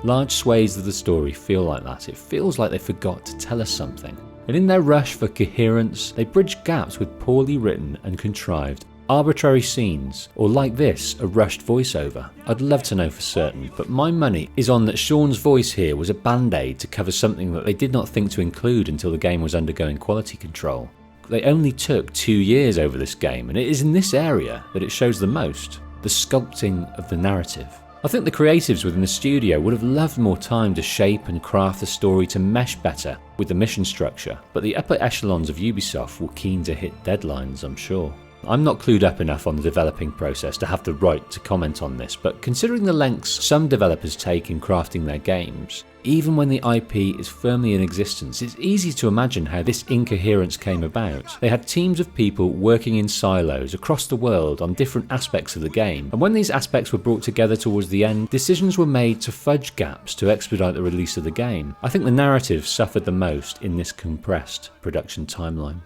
Large swathes of the story feel like that. It feels like they forgot to tell us something. And in their rush for coherence, they bridge gaps with poorly written and contrived arbitrary scenes, or like this, a rushed voiceover. I'd love to know for certain, but my money is on that Sean's voice here was a band-aid to cover something that they did not think to include until the game was undergoing quality control. They only took 2 years over this game, and it is in this area that it shows the most, the sculpting of the narrative. I think the creatives within the studio would have loved more time to shape and craft the story to mesh better with the mission structure, but the upper echelons of Ubisoft were keen to hit deadlines, I'm sure. I'm not clued up enough on the developing process to have the right to comment on this, but considering the lengths some developers take in crafting their games, even when the IP is firmly in existence, it's easy to imagine how this incoherence came about. They had teams of people working in silos across the world on different aspects of the game, and when these aspects were brought together towards the end, decisions were made to fudge gaps to expedite the release of the game. I think the narrative suffered the most in this compressed production timeline.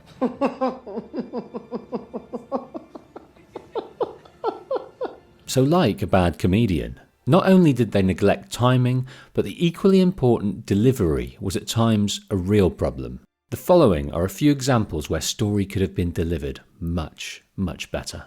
So like a bad comedian, not only did they neglect timing, but the equally important delivery was at times a real problem. The following are a few examples where story could have been delivered much, much better.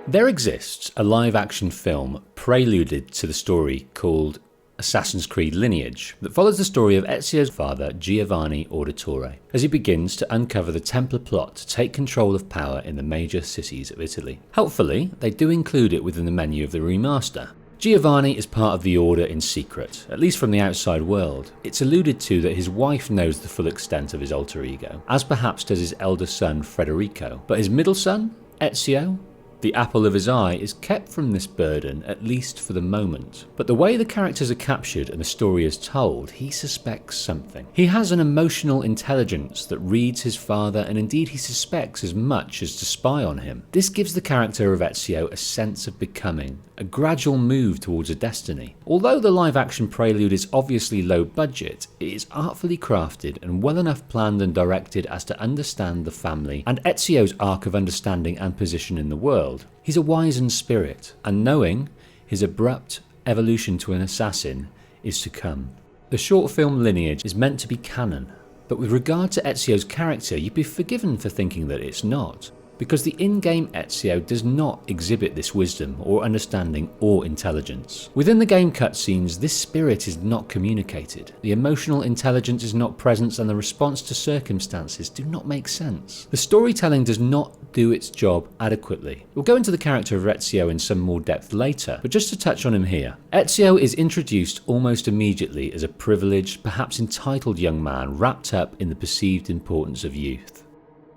There exists a live-action film preluded to the story called Assassin's Creed Lineage that follows the story of Ezio's father Giovanni Auditore as he begins to uncover the Templar plot to take control of power in the major cities of Italy. Helpfully, they do include it within the menu of the remaster. Giovanni is part of the Order in secret, at least from the outside world. It's alluded to that his wife knows the full extent of his alter ego, as perhaps does his elder son Federico, but his middle son, Ezio, The apple of his eye is kept from this burden, at least for the moment. But the way the characters are captured and the story is told, he suspects something. He has an emotional intelligence that reads his father, and indeed he suspects as much as to spy on him. This gives the character of Ezio a sense of becoming, a gradual move towards a destiny. Although the live-action prelude is obviously low budget, it is artfully crafted and well enough planned and directed as to understand the family and Ezio's arc of understanding and position in the world. He's a wizened spirit, and knowing his abrupt evolution to an assassin is to come. The short film lineage is meant to be canon, but with regard to Ezio's character, you'd be forgiven for thinking that it's not, because the in-game Ezio does not exhibit this wisdom or understanding or intelligence. Within the game cutscenes, this spirit is not communicated, the emotional intelligence is not present, and the response to circumstances do not make sense. The storytelling does not do its job adequately. We'll go into the character of Ezio in some more depth later, but just to touch on him here. Ezio is introduced almost immediately as a privileged, perhaps entitled young man wrapped up in the perceived importance of youth.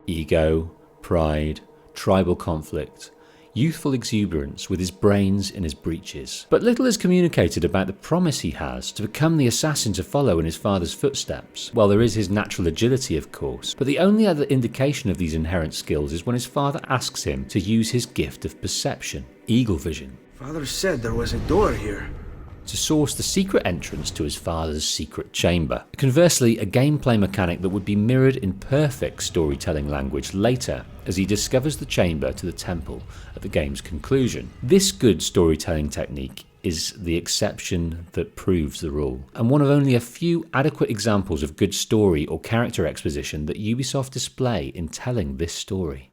Ego, pride, tribal conflict, youthful exuberance with his brains in his breeches. But little is communicated about the promise he has to become the assassin to follow in his father's footsteps. Well, there is his natural agility, of course, but the only other indication of these inherent skills is when his father asks him to use his gift of perception, eagle vision. Father said there was a door here. To source the secret entrance to his father's secret chamber. Conversely, a gameplay mechanic that would be mirrored in perfect storytelling language later as he discovers the chamber to the temple at the game's conclusion. This good storytelling technique is the exception that proves the rule, and one of only a few adequate examples of good story or character exposition that Ubisoft display in telling this story.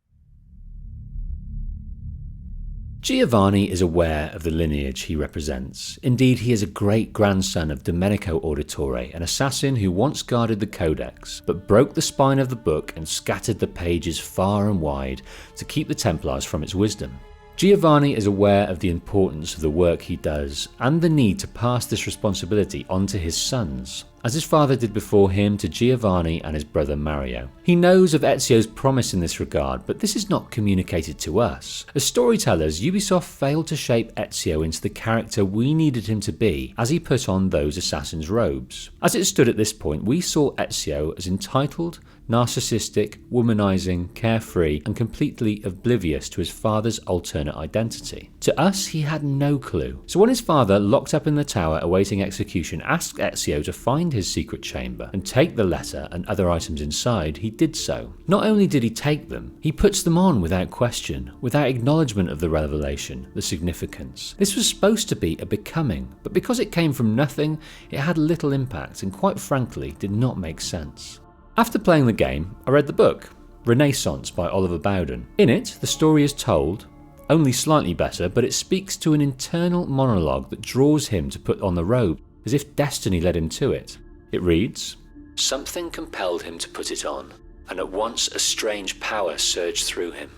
Giovanni is aware of the lineage he represents. Indeed, he is a great-grandson of Domenico Auditore, an assassin who once guarded the Codex, but broke the spine of the book and scattered the pages far and wide to keep the Templars from its wisdom. Giovanni is aware of the importance of the work he does and the need to pass this responsibility on to his sons, as his father did before him to Giovanni and his brother Mario. He knows of Ezio's promise in this regard, but this is not communicated to us. As storytellers, Ubisoft failed to shape Ezio into the character we needed him to be as he put on those assassin's robes. As it stood at this point, we saw Ezio as entitled, narcissistic, womanizing, carefree, and completely oblivious to his father's alternate identity. To us, he had no clue. So when his father, locked up in the tower awaiting execution, asked Ezio to find his secret chamber and take the letter and other items inside, he did so. Not only did he take them, he puts them on without question, without acknowledgement of the revelation, the significance. This was supposed to be a becoming, but because it came from nothing, it had little impact and quite frankly did not make sense. After playing the game, I read the book, Renaissance by Oliver Bowden. In it, the story is told, only slightly better, but it speaks to an internal monologue that draws him to put on the robe, as if destiny led him to it. It reads, "Something compelled him to put it on, and at once a strange power surged through him."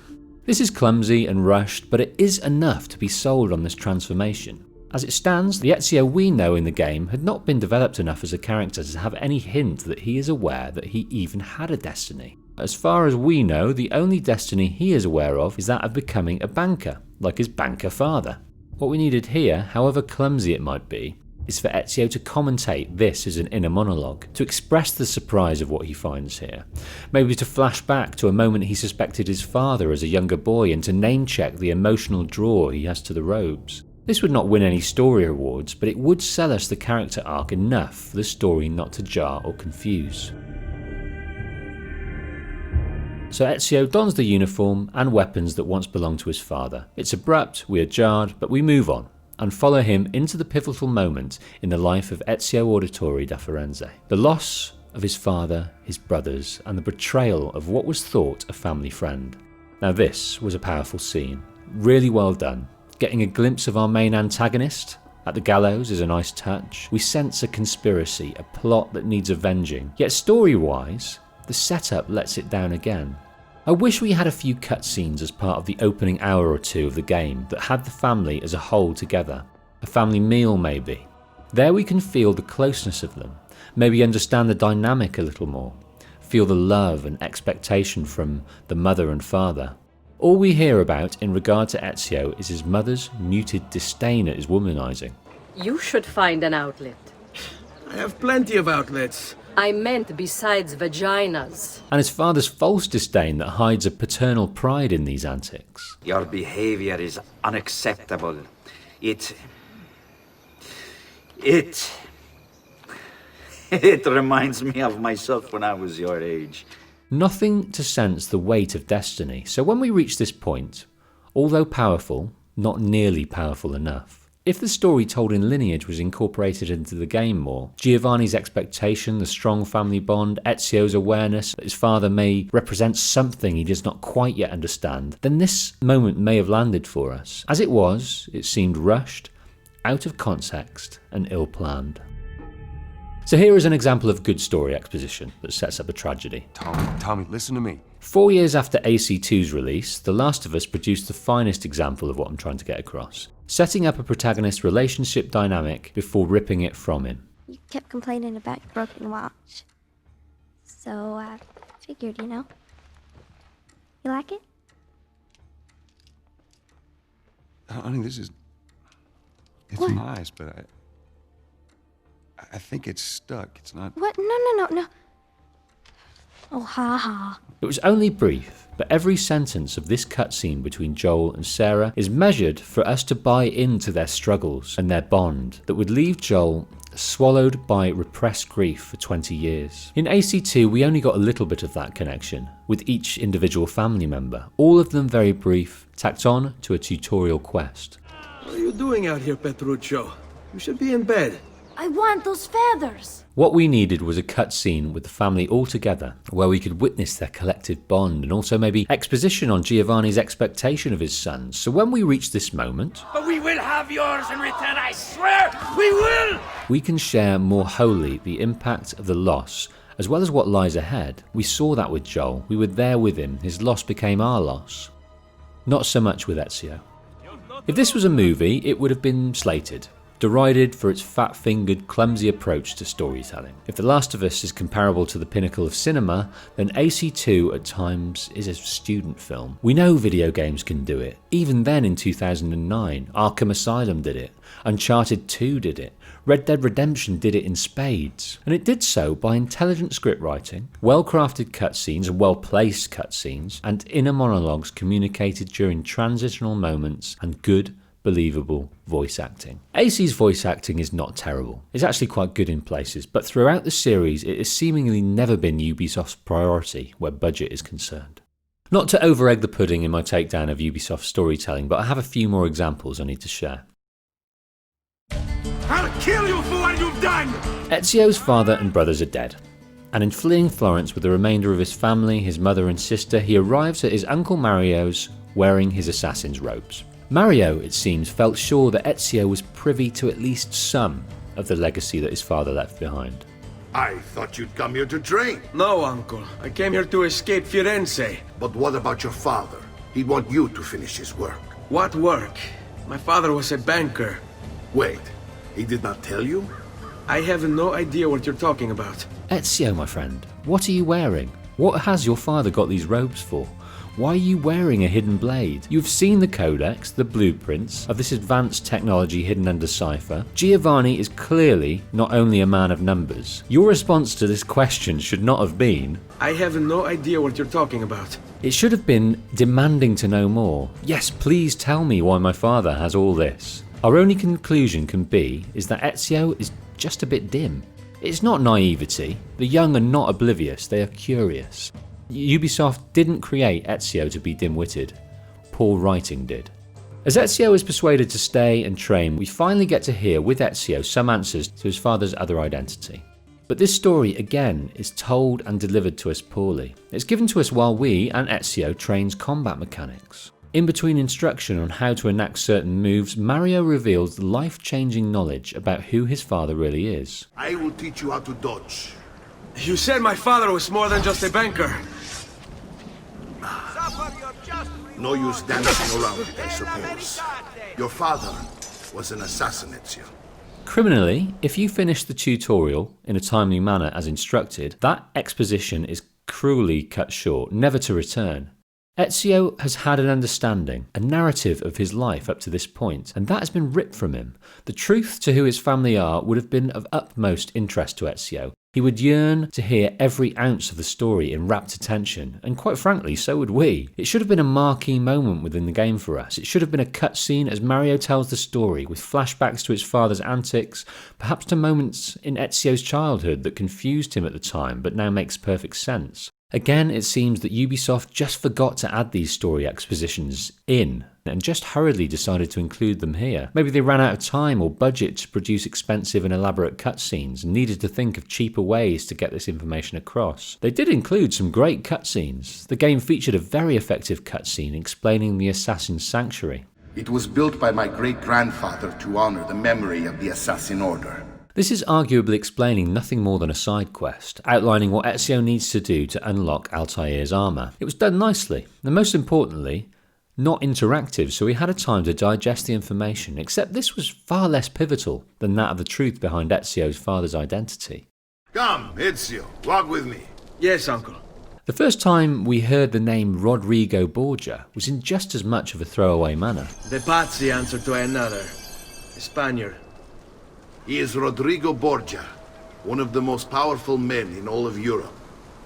This is clumsy and rushed, but it is enough to be sold on this transformation. As it stands, the Ezio we know in the game had not been developed enough as a character to have any hint that he is aware that he even had a destiny. As far as we know, the only destiny he is aware of is that of becoming a banker, like his banker father. What we needed here, however clumsy it might be, is for Ezio to commentate this as an inner monologue, to express the surprise of what he finds here, maybe to flash back to a moment he suspected his father as a younger boy and to name-check the emotional draw he has to the robes. This would not win any story awards, but it would sell us the character arc enough for the story not to jar or confuse. So Ezio dons the uniform and weapons that once belonged to his father. It's abrupt, we are jarred, but we move on and follow him into the pivotal moment in the life of Ezio Auditore da Firenze. The loss of his father, his brothers, and the betrayal of what was thought a family friend. Now this was a powerful scene, really well done. Getting a glimpse of our main antagonist at the gallows is a nice touch. We sense a conspiracy, a plot that needs avenging. Yet story-wise, the setup lets it down again. I wish we had a few cutscenes as part of the opening hour or two of the game that had the family as a whole together. A family meal maybe. There we can feel the closeness of them, maybe understand the dynamic a little more, feel the love and expectation from the mother and father. All we hear about in regard to Ezio is his mother's muted disdain at his womanizing. You should find an outlet. I have plenty of outlets. I meant besides vaginas. And his father's false disdain that hides a paternal pride in these antics. Your behavior is unacceptable. It reminds me of myself when I was your age. Nothing to sense the weight of destiny. So when we reach this point, although powerful, not nearly powerful enough. If the story told in Lineage was incorporated into the game more, Giovanni's expectation, the strong family bond, Ezio's awareness that his father may represent something he does not quite yet understand, then this moment may have landed for us. As it was, it seemed rushed, out of context, and ill-planned. So here is an example of good story exposition that sets up a tragedy. Tommy, listen to me. 4 years after AC2's release, The Last of Us produced the finest example of what I'm trying to get across, setting up a protagonist relationship dynamic before ripping it from him. You kept complaining about your broken watch. So I figured, you know. You like it? Honey, it's What? nice, but I think it's stuck. It's not... What? No. Oh, ha ha. It was only brief, but every sentence of this cutscene between Joel and Sarah is measured for us to buy into their struggles and their bond that would leave Joel swallowed by repressed grief for 20 years. In AC2, we only got a little bit of that connection with each individual family member, all of them very brief, tacked on to a tutorial quest. What are you doing out here, Petruccio? You should be in bed. I want those feathers. What we needed was a cutscene with the family all together, where we could witness their collective bond and also maybe exposition on Giovanni's expectation of his sons. So when we reach this moment, But we will have yours in return, I swear! We will! we can share more wholly the impact of the loss, as well as what lies ahead. We saw that with Joel. We were there with him. His loss became our loss. Not so much with Ezio. If this was a movie, it would have been slated, derided for its fat-fingered, clumsy approach to storytelling. If The Last of Us is comparable to the pinnacle of cinema, then AC2 at times is a student film. We know video games can do it. Even then in 2009, Arkham Asylum did it. Uncharted 2 did it. Red Dead Redemption did it in spades. And it did so by intelligent script writing, well-crafted cutscenes and well-placed cutscenes, and inner monologues communicated during transitional moments and good, believable voice acting. AC's voice acting is not terrible. It's actually quite good in places, but throughout the series it has seemingly never been Ubisoft's priority where budget is concerned. Not to over-egg the pudding in my takedown of Ubisoft storytelling, but I have a few more examples I need to share. I'll kill you for what you've done! Ezio's father and brothers are dead, and in fleeing Florence with the remainder of his family, his mother and sister, he arrives at his uncle Mario's wearing his assassin's robes. Mario, it seems, felt sure that Ezio was privy to at least some of the legacy that his father left behind. I thought you'd come here to train. No, Uncle. I came here to escape Firenze. But what about your father? He'd want you to finish his work. What work? My father was a banker. Wait, he did not tell you? I have no idea what you're talking about. Ezio, my friend, what are you wearing? What has your father got these robes for? Why are you wearing a hidden blade? You've seen the codex, the blueprints of this advanced technology hidden under Cypher. Giovanni is clearly not only a man of numbers. Your response to this question should not have been, I have no idea what you're talking about. It should have been demanding to know more. Yes, please tell me why my father has all this. Our only conclusion can be is that Ezio is just a bit dim. It's not naivety. The young are not oblivious, they are curious. Ubisoft didn't create Ezio to be dim-witted. Poor writing did. As Ezio is persuaded to stay and train, we finally get to hear with Ezio some answers to his father's other identity. But this story, again, is told and delivered to us poorly. It's given to us while we and Ezio trains combat mechanics. In between instruction on how to enact certain moves, Mario reveals life-changing knowledge about who his father really is. I will teach you how to dodge. You said my father was more than just a banker. No use dancing around it, I suppose. Your father was an assassin, Ezio. Criminally, if you finish the tutorial in a timely manner as instructed, that exposition is cruelly cut short, never to return. Ezio has had an understanding, a narrative of his life up to this point, and that has been ripped from him. The truth to who his family are would have been of utmost interest to Ezio. He would yearn to hear every ounce of the story in rapt attention, and quite frankly, so would we. It should have been a marquee moment within the game for us. It should have been a cutscene as Mario tells the story, with flashbacks to his father's antics, perhaps to moments in Ezio's childhood that confused him at the time, but now makes perfect sense. Again, it seems that Ubisoft just forgot to add these story expositions in, and just hurriedly decided to include them here. Maybe they ran out of time or budget to produce expensive and elaborate cutscenes and needed to think of cheaper ways to get this information across. They did include some great cutscenes. The game featured a very effective cutscene explaining the Assassin's Sanctuary. It was built by my great-grandfather to honor the memory of the Assassin Order. This is arguably explaining nothing more than a side quest, outlining what Ezio needs to do to unlock Altair's armour. It was done nicely, and most importantly, not interactive, so we had a time to digest the information, except this was far less pivotal than that of the truth behind Ezio's father's identity. Come, Ezio, walk with me. Yes, uncle. The first time we heard the name Rodrigo Borgia was in just as much of a throwaway manner. The Pazzi answer to another. A Spaniard. He is Rodrigo Borgia, one of the most powerful men in all of Europe,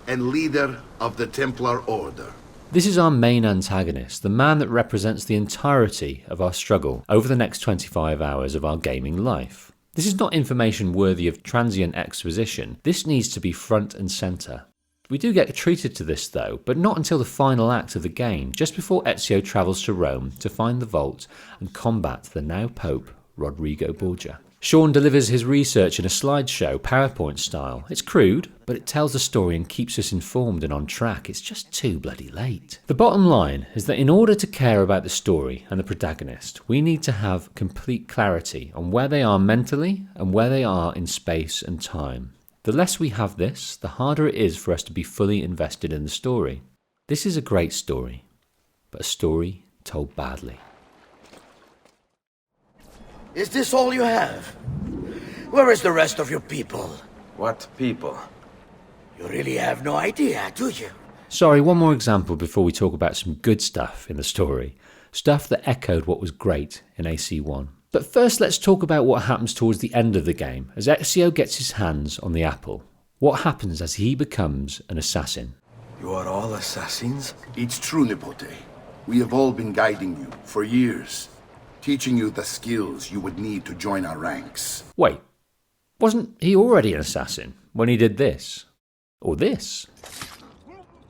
and leader of the Templar Order. This is our main antagonist, the man that represents the entirety of our struggle over the next 25 hours of our gaming life. This is not information worthy of transient exposition. This needs to be front and centre. We do get treated to this though, but not until the final act of the game, just before Ezio travels to Rome to find the vault and combat the now Pope Rodrigo Borgia. Sean delivers his research in a slideshow, PowerPoint style. It's crude, but it tells the story and keeps us informed and on track. It's just too bloody late. The bottom line is that in order to care about the story and the protagonist, we need to have complete clarity on where they are mentally and where they are in space and time. The less we have this, the harder it is for us to be fully invested in the story. This is a great story, but a story told badly. Is this all you have? Where is the rest of your people? What people? You really have no idea, do you? Sorry, one more example before we talk about some good stuff in the story. Stuff that echoed what was great in AC1. But first let's talk about what happens towards the end of the game, as Ezio gets his hands on the apple. What happens as he becomes an assassin? You are all assassins? It's true, Nipote. We have all been guiding you for years, teaching you the skills you would need to join our ranks. Wait, wasn't he already an assassin when he did this? Or this?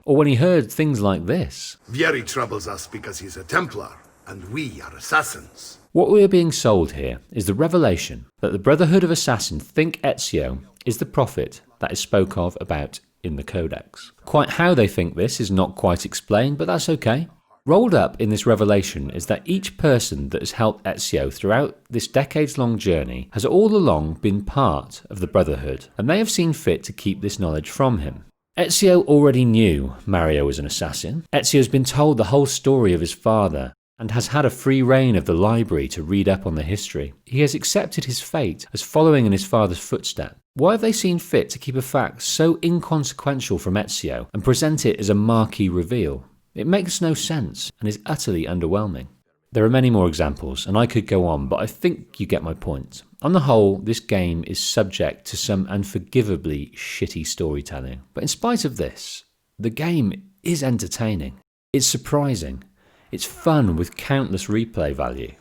Or when he heard things like this? Vieri troubles us because he's a Templar, and we are assassins. What we are being sold here is the revelation that the Brotherhood of Assassins think Ezio is the prophet that is spoke of about in the Codex. Quite how they think this is not quite explained, but that's okay. Rolled up in this revelation is that each person that has helped Ezio throughout this decades-long journey has all along been part of the Brotherhood, and they have seen fit to keep this knowledge from him. Ezio already knew Mario was an assassin. Ezio's been told the whole story of his father, and has had a free reign of the library to read up on the history. He has accepted his fate as following in his father's footsteps. Why have they seen fit to keep a fact so inconsequential from Ezio and present it as a marquee reveal? It makes no sense and is utterly underwhelming. There are many more examples, and I could go on, but I think you get my point. On the whole, this game is subject to some unforgivably shitty storytelling. But in spite of this, the game is entertaining. It's surprising. It's fun with countless replay value.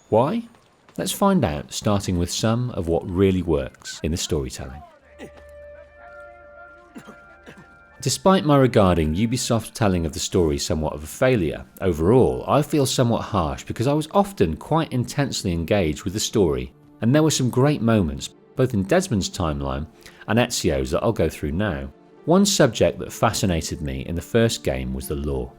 Why? Let's find out, starting with some of what really works in the storytelling. Despite my regarding Ubisoft's telling of the story somewhat of a failure, overall I feel somewhat harsh because I was often quite intensely engaged with the story, and there were some great moments, both in Desmond's timeline and Ezio's that I'll go through now. One subject that fascinated me in the first game was the lore.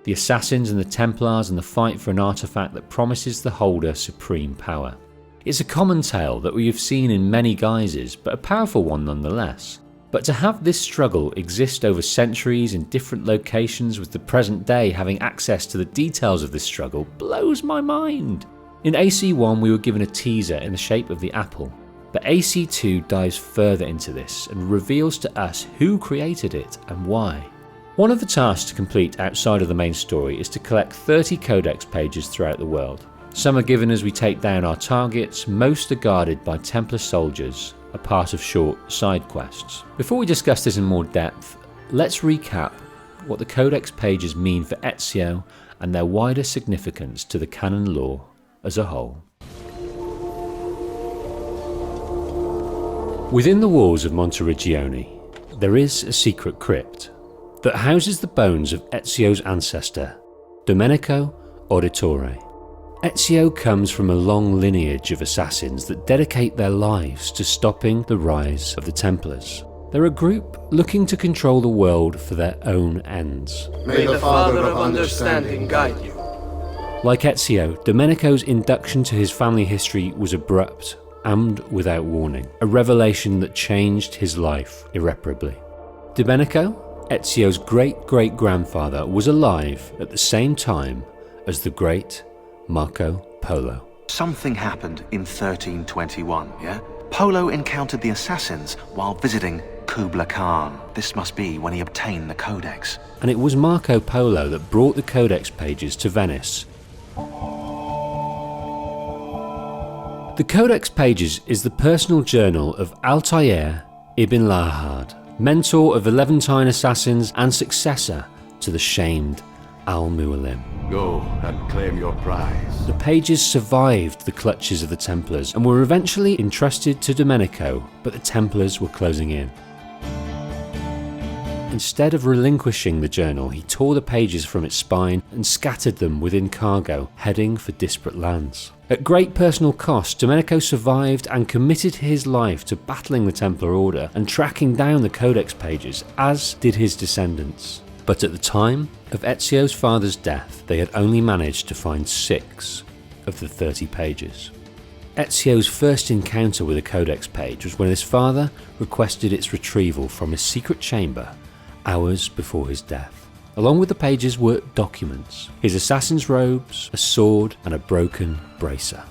The Assassins and the Templars and the fight for an artifact that promises the holder supreme power. It's a common tale that we have seen in many guises, but a powerful one nonetheless. But to have this struggle exist over centuries in different locations with the present day having access to the details of this struggle blows my mind. In AC1 we were given a teaser in the shape of the apple, but AC2 dives further into this and reveals to us who created it and why. One of the tasks to complete outside of the main story is to collect 30 codex pages throughout the world. Some are given as we take down our targets, most are guarded by Templar soldiers, a part of short side quests. Before we discuss this in more depth, let's recap what the codex pages mean for Ezio and their wider significance to the canon lore as a whole. Within the walls of Monteriggioni, there is a secret crypt that houses the bones of Ezio's ancestor, Domenico Auditore. Ezio comes from a long lineage of assassins that dedicate their lives to stopping the rise of the Templars. They're a group looking to control the world for their own ends. May the Father of Understanding guide you. Like Ezio, Domenico's induction to his family history was abrupt and without warning, a revelation that changed his life irreparably. Domenico, Ezio's great-great-grandfather, was alive at the same time as the great Marco Polo. Something happened in 1321, yeah? Polo encountered the assassins while visiting Kubla Khan. This must be when he obtained the codex. And it was Marco Polo that brought the codex pages to Venice. The codex pages is the personal journal of Altair ibn Lahad, mentor of the Levantine assassins and successor to the shamed Al-Mualim. Go and claim your prize. The pages survived the clutches of the Templars and were eventually entrusted to Domenico, but the Templars were closing in. Instead of relinquishing the journal, he tore the pages from its spine and scattered them within cargo, heading for disparate lands. At great personal cost, Domenico survived and committed his life to battling the Templar Order and tracking down the codex pages, as did his descendants. But at the time of Ezio's father's death, they had only managed to find 6 of the 30 pages. Ezio's first encounter with a codex page was when his father requested its retrieval from his secret chamber hours before his death. Along with the pages were documents, his assassin's robes, a sword, and a broken bracer.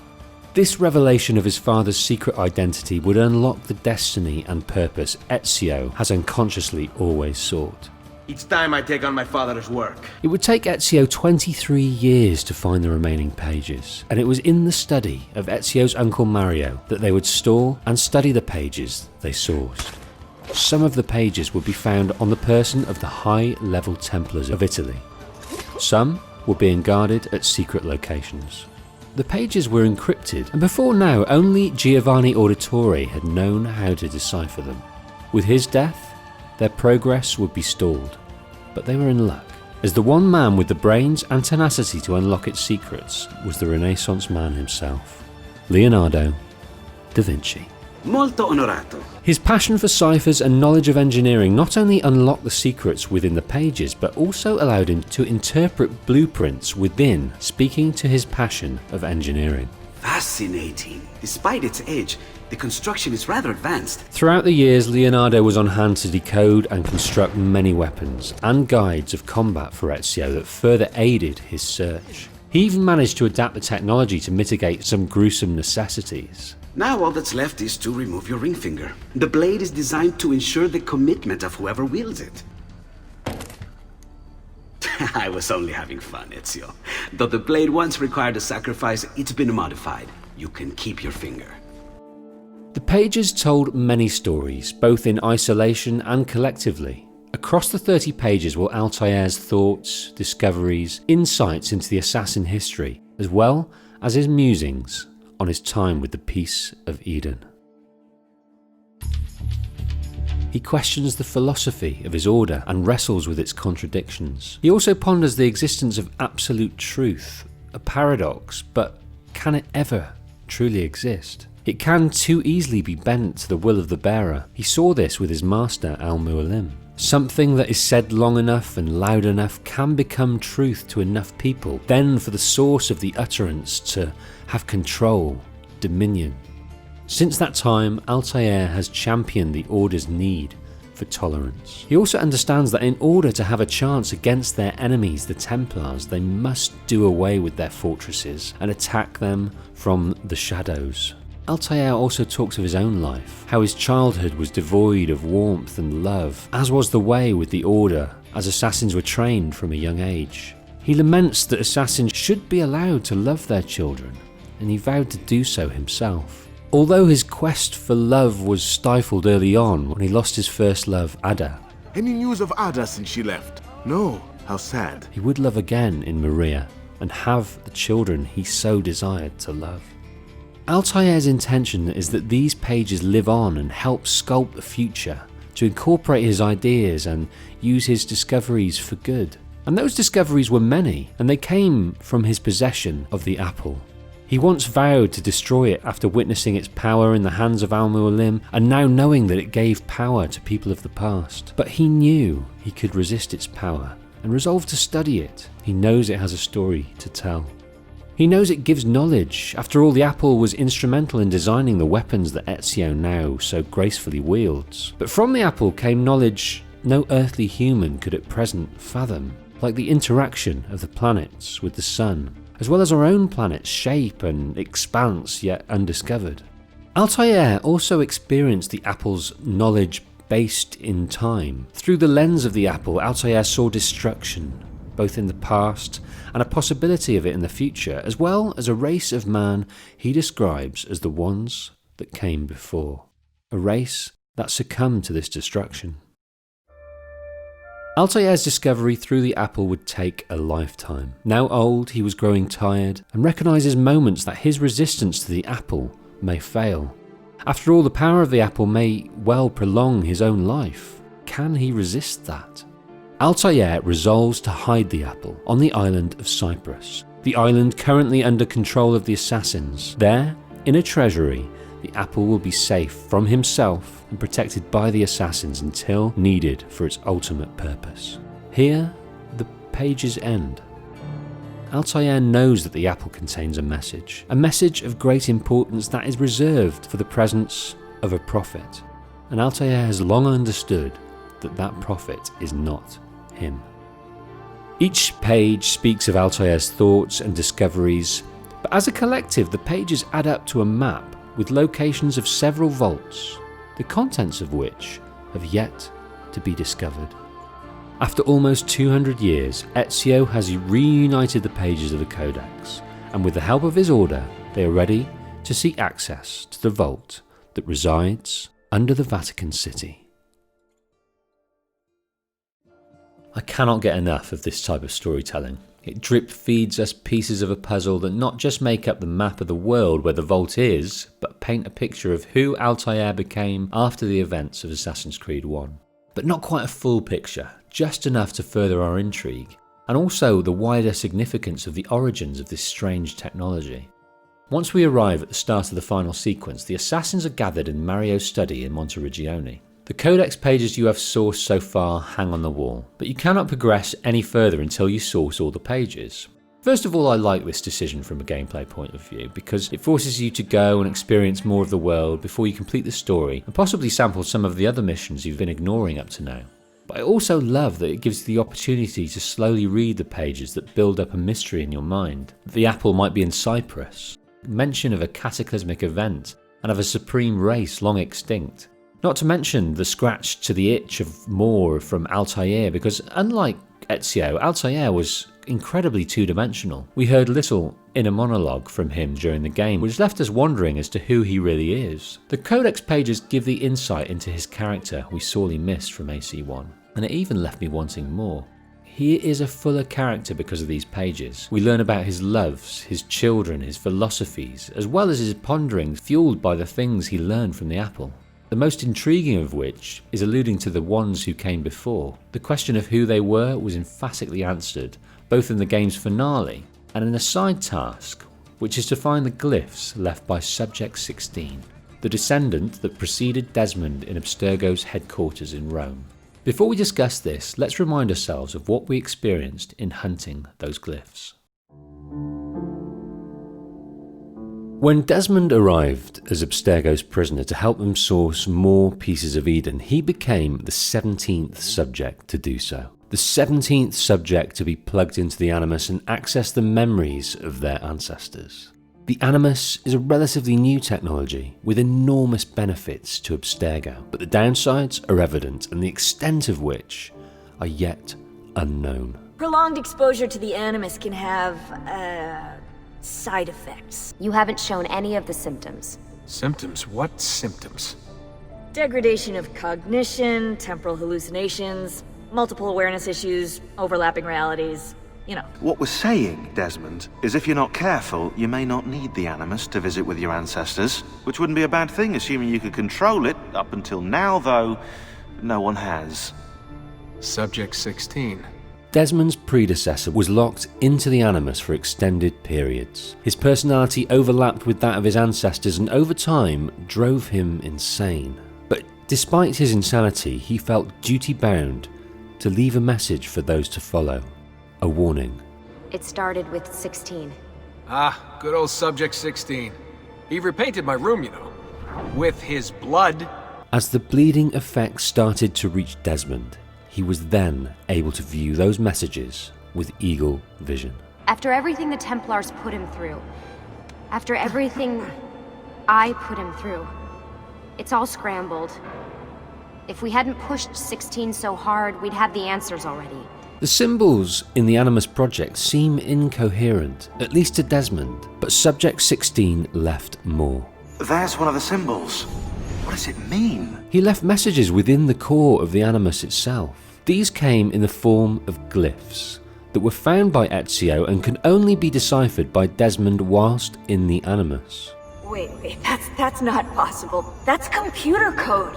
This revelation of his father's secret identity would unlock the destiny and purpose Ezio has unconsciously always sought. Each time I take on my father's work. It would take Ezio 23 years to find the remaining pages, and it was in the study of Ezio's uncle Mario that they would store and study the pages they sourced. Some of the pages would be found on the person of the high-level Templars of Italy. Some were being guarded at secret locations. The pages were encrypted, and before now only Giovanni Auditore had known how to decipher them. With his death, their progress would be stalled, but they were in luck, as the one man with the brains and tenacity to unlock its secrets was the Renaissance man himself, Leonardo da Vinci. Molto onorato. His passion for ciphers and knowledge of engineering not only unlocked the secrets within the pages, but also allowed him to interpret blueprints within, speaking to his passion of engineering. Fascinating. Despite its age, the construction is rather advanced. Throughout the years, Leonardo was on hand to decode and construct many weapons and guides of combat for Ezio that further aided his search. He even managed to adapt the technology to mitigate some gruesome necessities. Now all that's left is to remove your ring finger. The blade is designed to ensure the commitment of whoever wields it. I was only having fun, Ezio. Though the blade once required a sacrifice, it's been modified. You can keep your finger. The pages told many stories, both in isolation and collectively. Across the 30 pages were Altair's thoughts, discoveries, insights into the assassin history, as well as his musings on his time with the Peace of Eden. He questions the philosophy of his order and wrestles with its contradictions. He also ponders the existence of absolute truth, a paradox, but can it ever truly exist? It can too easily be bent to the will of the bearer. He saw this with his master Al-Mualim. Something that is said long enough and loud enough can become truth to enough people, then for the source of the utterance to have control, dominion. Since that time, Altair has championed the Order's need for tolerance. He also understands that in order to have a chance against their enemies, the Templars, they must do away with their fortresses and attack them from the shadows. Altair also talks of his own life, how his childhood was devoid of warmth and love, as was the way with the Order as assassins were trained from a young age. He laments that assassins should be allowed to love their children, and he vowed to do so himself. Although his quest for love was stifled early on when he lost his first love, Ada, Any news of Ada since she left? No. How sad. he would love again in Maria and have the children he so desired to love. Altair's intention is that these pages live on and help sculpt the future, to incorporate his ideas and use his discoveries for good. And those discoveries were many, and they came from his possession of the apple. He once vowed to destroy it after witnessing its power in the hands of Al-Mualim, and now knowing that it gave power to people of the past. But he knew he could resist its power, and resolved to study it. He knows it has a story to tell. He knows it gives knowledge. After all, the apple was instrumental in designing the weapons that Ezio now so gracefully wields. But from the apple came knowledge no earthly human could at present fathom, like the interaction of the planets with the sun, as well as our own planet's shape and expanse yet undiscovered. Altair also experienced the apple's knowledge based in time. Through the lens of the apple, Altair saw destruction, both in the past and a possibility of it in the future, as well as a race of man he describes as the ones that came before. A race that succumbed to this destruction. Altair's discovery through the apple would take a lifetime. Now old, he was growing tired and recognises moments that his resistance to the apple may fail. After all, the power of the apple may well prolong his own life. Can he resist that? Altair resolves to hide the apple on the island of Cyprus, the island currently under control of the assassins. There, in a treasury, the apple will be safe from himself and protected by the assassins until needed for its ultimate purpose. Here, the pages end. Altair knows that the apple contains a message of great importance that is reserved for the presence of a prophet. And Altair has long understood that that prophet is not him. Each page speaks of Altair's thoughts and discoveries, but as a collective, the pages add up to a map with locations of several vaults, the contents of which have yet to be discovered. After almost 200 years, Ezio has reunited the pages of the Codex, and with the help of his order, they are ready to seek access to the vault that resides under the Vatican City. I cannot get enough of this type of storytelling. It drip feeds us pieces of a puzzle that not just make up the map of the world where the vault is, but paint a picture of who Altair became after the events of Assassin's Creed 1. But not quite a full picture, just enough to further our intrigue, and also the wider significance of the origins of this strange technology. Once we arrive at the start of the final sequence, the assassins are gathered in Mario's study in Monteriggioni. The Codex pages you have sourced so far hang on the wall, but you cannot progress any further until you source all the pages. First of all, I like this decision from a gameplay point of view, because it forces you to go and experience more of the world before you complete the story, and possibly sample some of the other missions you've been ignoring up to now. But I also love that it gives you the opportunity to slowly read the pages that build up a mystery in your mind. The apple might be in Cyprus, mention of a cataclysmic event, and of a supreme race long extinct. Not to mention the scratch to the itch of more from Altair, because unlike Ezio, Altair was incredibly two-dimensional. We heard little inner monologue from him during the game, which left us wondering as to who he really is. The Codex pages give the insight into his character we sorely missed from AC1, and it even left me wanting more. He is a fuller character because of these pages. We learn about his loves, his children, his philosophies, as well as his ponderings fueled by the things he learned from the apple. The most intriguing of which is alluding to the ones who came before. The question of who they were was emphatically answered, both in the game's finale and in a side task, which is to find the glyphs left by Subject 16, the descendant that preceded Desmond in Abstergo's headquarters in Rome. Before we discuss this, let's remind ourselves of what we experienced in hunting those glyphs. When Desmond arrived as Abstergo's prisoner to help them source more pieces of Eden, he became the 17th subject to do so. The 17th subject to be plugged into the Animus and access the memories of their ancestors. The Animus is a relatively new technology with enormous benefits to Abstergo, but the downsides are evident and the extent of which are yet unknown. Prolonged exposure to the Animus can have, side effects. You haven't shown any of the symptoms. Symptoms? What symptoms? Degradation of cognition, temporal hallucinations, multiple awareness issues, overlapping realities, you know. What we're saying, Desmond, is if you're not careful, you may not need the Animus to visit with your ancestors, which wouldn't be a bad thing, assuming you could control it. Up until now, though, no one has. Subject 16. Desmond's predecessor was locked into the Animus for extended periods. His personality overlapped with that of his ancestors and over time drove him insane. But despite his insanity, he felt duty-bound to leave a message for those to follow. A warning. It started with 16. Ah, good old Subject 16. He repainted my room, you know. With his blood. As the bleeding effects started to reach Desmond, he was then able to view those messages with eagle vision. After everything the Templars put him through, after everything I put him through, it's all scrambled. If we hadn't pushed 16 so hard, we'd have the answers already. The symbols in the Animus Project seem incoherent, at least to Desmond, but Subject 16 left more. There's one of the symbols. What does it mean? He left messages within the core of the Animus itself. These came in the form of glyphs that were found by Ezio and can only be deciphered by Desmond whilst in the Animus. Wait, that's not possible. That's computer code.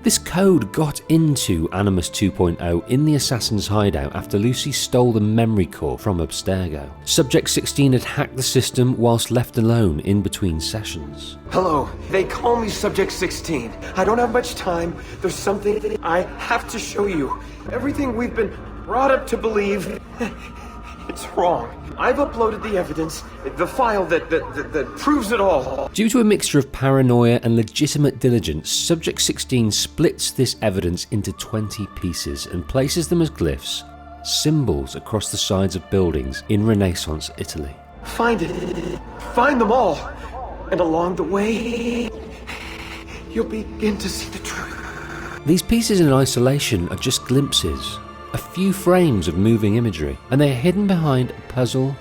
This code got into Animus 2.0 in the Assassin's hideout after Lucy stole the memory core from Abstergo. Subject 16 had hacked the system whilst left alone in between sessions. Hello, they call me Subject 16. I don't have much time. There's something I have to show you. Everything we've been brought up to believe, it's wrong. I've uploaded the evidence, the file that proves it all. Due to a mixture of paranoia and legitimate diligence, Subject 16 splits this evidence into 20 pieces and places them as glyphs, symbols across the sides of buildings in Renaissance Italy. Find it. Find them all. And along the way, you'll begin to see the truth. These pieces in isolation are just glimpses, a few frames of moving imagery, and they are hidden behind a puzzle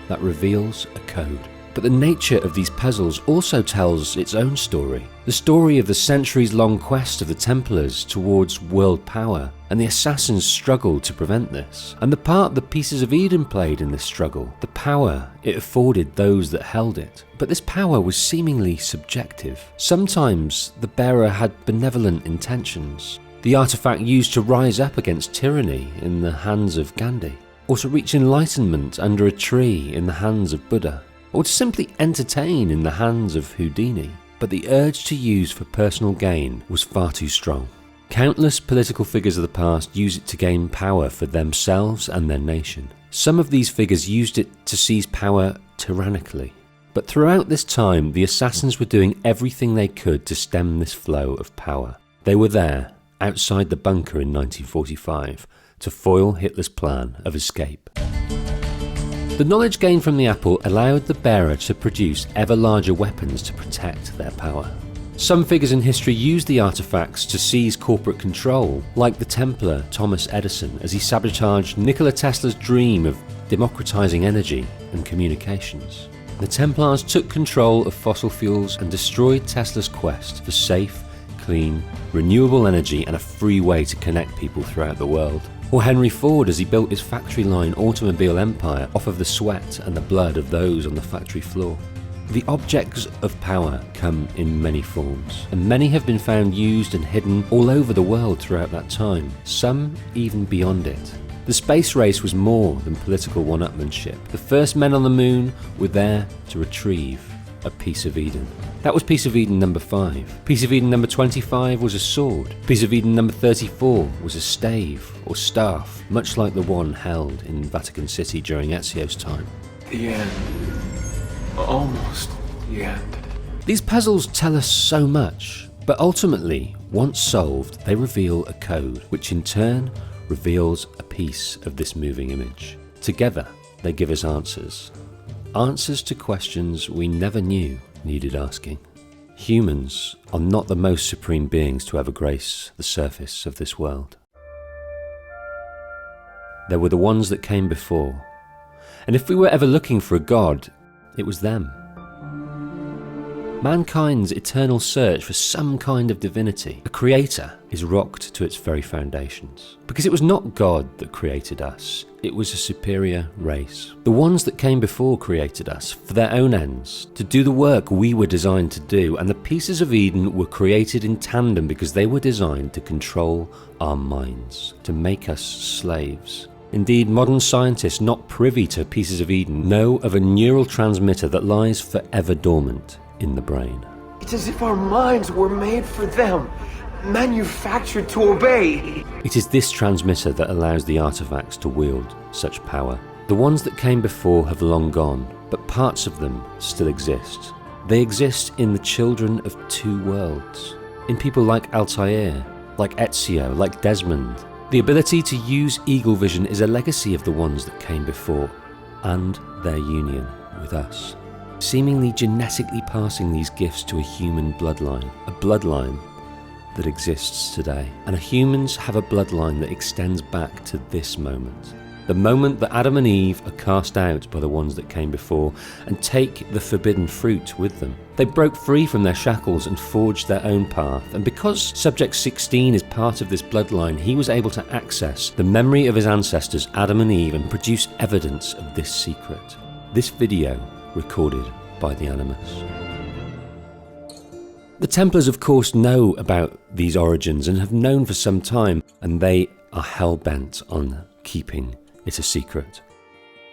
that reveals a code. But the nature of these puzzles also tells its own story. The story of the centuries-long quest of the Templars towards world power, and the assassins' struggle to prevent this, and the part the Pieces of Eden played in this struggle, the power it afforded those that held it. But this power was seemingly subjective. Sometimes the bearer had benevolent intentions, the artifact used to rise up against tyranny in the hands of Gandhi, or to reach enlightenment under a tree in the hands of Buddha, or to simply entertain in the hands of Houdini. But the urge to use for personal gain was far too strong. Countless political figures of the past used it to gain power for themselves and their nation. Some of these figures used it to seize power tyrannically. But throughout this time, the assassins were doing everything they could to stem this flow of power. They were there, outside the bunker in 1945, to foil Hitler's plan of escape. The knowledge gained from the apple allowed the bearer to produce ever larger weapons to protect their power. Some figures in history used the artifacts to seize corporate control, like the Templar Thomas Edison as he sabotaged Nikola Tesla's dream of democratizing energy and communications. The Templars took control of fossil fuels and destroyed Tesla's quest for safe, clean, renewable energy and a free way to connect people throughout the world. Or Henry Ford as he built his factory-line automobile empire off of the sweat and the blood of those on the factory floor. The objects of power come in many forms, and many have been found used and hidden all over the world throughout that time, some even beyond it. The space race was more than political one-upmanship. The first men on the moon were there to retrieve a piece of Eden. That was Piece of Eden number 5. Piece of Eden number 25 was a sword. Piece of Eden number 34 was a stave or staff, much like the one held in Vatican City during Ezio's time. The end. Almost the end. These puzzles tell us so much, but ultimately, once solved, they reveal a code, which in turn reveals a piece of this moving image. Together, they give us answers. Answers to questions we never knew needed asking. Humans are not the most supreme beings to ever grace the surface of this world. there were the ones that came before. And if we were ever looking for a god, it was them. Mankind's eternal search for some kind of divinity, a creator, is rocked to its very foundations. Because it was not God that created us, it was a superior race. The ones that came before created us for their own ends, to do the work we were designed to do, and the pieces of Eden were created in tandem because they were designed to control our minds, to make us slaves. Indeed, modern scientists not privy to pieces of Eden know of a neural transmitter that lies forever dormant in the brain. It's as if our minds were made for them, manufactured to obey. It is this transmitter that allows the artifacts to wield such power. The ones that came before have long gone, but parts of them still exist. They exist in the children of two worlds, in people like Altair, like Ezio, like Desmond. The ability to use eagle vision is a legacy of the ones that came before, and their union with us, seemingly genetically passing these gifts to a human bloodline, a bloodline that exists today. And humans have a bloodline that extends back to this moment. The moment that Adam and Eve are cast out by the ones that came before and take the forbidden fruit with them. They broke free from their shackles and forged their own path, and because Subject 16 is part of this bloodline, he was able to access the memory of his ancestors Adam and Eve and produce evidence of this secret. This video recorded by the Animus. The Templars of course know about these origins and have known for some time, and they are hell-bent on keeping it a secret.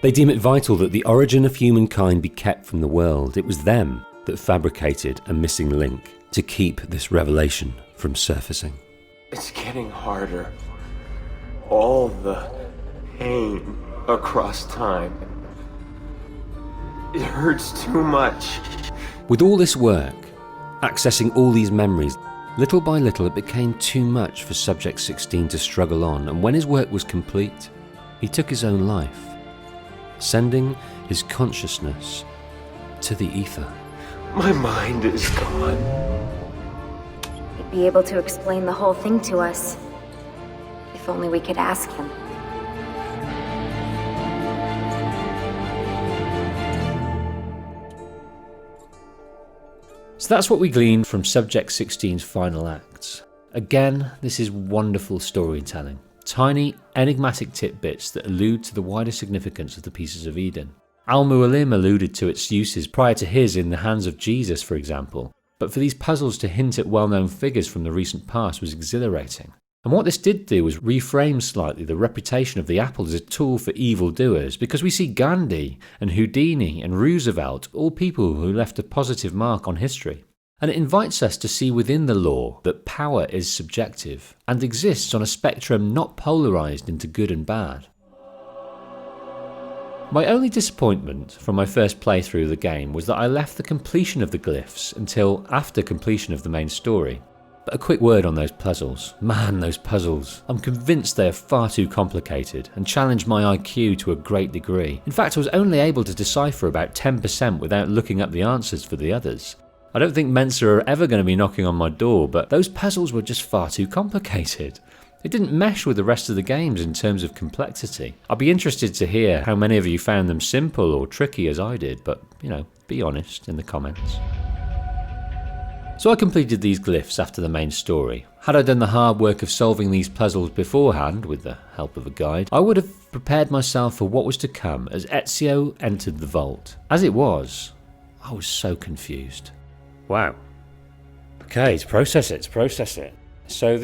They deem it vital that the origin of humankind be kept from the world. It was them that fabricated a missing link to keep this revelation from surfacing. It's getting harder. All the pain across time. It hurts too much. With all this work, accessing all these memories, little by little it became too much for Subject 16 to struggle on, and when his work was complete, he took his own life, sending his consciousness to the ether. My mind is gone. He'd be able to explain the whole thing to us. If only we could ask him. So that's what we gleaned from Subject 16's final acts. Again, this is wonderful storytelling. Tiny, enigmatic tidbits that allude to the wider significance of the pieces of Eden. Al-Mualim alluded to its uses prior to his in the hands of Jesus, for example, but for these puzzles to hint at well-known figures from the recent past was exhilarating. And what this did do was reframe slightly the reputation of the apple as a tool for evildoers, because we see Gandhi and Houdini and Roosevelt, all people who left a positive mark on history. And it invites us to see within the law that power is subjective and exists on a spectrum not polarized into good and bad. My only disappointment from my first playthrough of the game was that I left the completion of the glyphs until after completion of the main story. But a quick word on those puzzles. Man, those puzzles. I'm convinced they are far too complicated and challenge my IQ to a great degree. In fact, I was only able to decipher about 10% without looking up the answers for the others. I don't think Mensa are ever going to be knocking on my door, but those puzzles were just far too complicated. It didn't mesh with the rest of the games in terms of complexity. I'd be interested to hear how many of you found them simple or tricky as I did, but, be honest in the comments. So I completed these glyphs after the main story. Had I done the hard work of solving these puzzles beforehand, with the help of a guide, I would have prepared myself for what was to come as Ezio entered the vault. As it was, I was so confused. Wow. Okay, to process it. So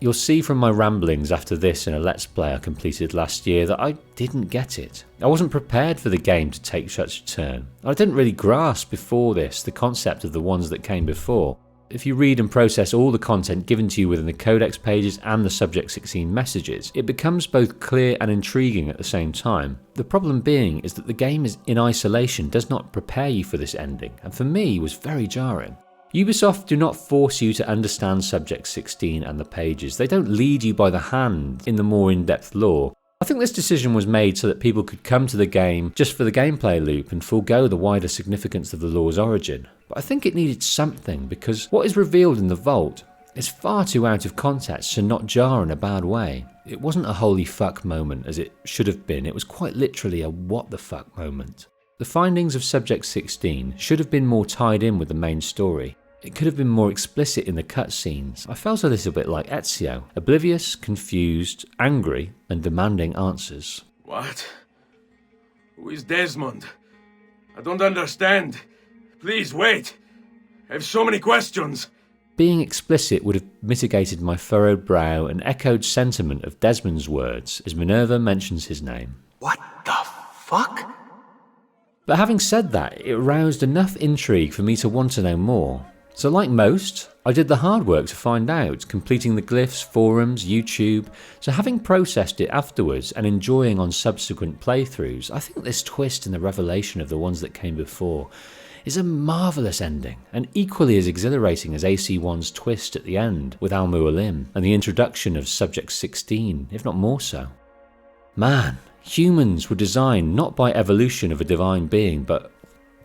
you'll see from my ramblings after this in a Let's Play I completed last year that I didn't get it. I wasn't prepared for the game to take such a turn. I didn't really grasp before this the concept of the ones that came before. If you read and process all the content given to you within the Codex pages and the Subject 16 messages, it becomes both clear and intriguing at the same time. The problem being is that the game is in isolation does not prepare you for this ending, and for me was very jarring. Ubisoft do not force you to understand Subject 16 and the pages. They don't lead you by the hand in the more in-depth lore. I think this decision was made so that people could come to the game just for the gameplay loop and forego the wider significance of the lore's origin. But I think it needed something, because what is revealed in the vault It's far too out of context to not jar in a bad way. It wasn't a holy fuck moment as it should have been, it was quite literally a what the fuck moment. The findings of Subject 16 should have been more tied in with the main story. It could have been more explicit in the cutscenes. I felt a little bit like Ezio, oblivious, confused, angry, and demanding answers. What? Who is Desmond? I don't understand. Please, wait. I have so many questions. Being explicit would have mitigated my furrowed brow and echoed sentiment of Desmond's words as Minerva mentions his name. What the fuck? But having said that, it aroused enough intrigue for me to want to know more. So like most, I did the hard work to find out, completing the glyphs, forums, YouTube. So having processed it afterwards and enjoying on subsequent playthroughs, I think this twist in the revelation of the ones that came before is a marvellous ending, and equally as exhilarating as AC1's twist at the end with Al-Mualim and the introduction of Subject 16, if not more so. Man, humans were designed not by evolution of a divine being, but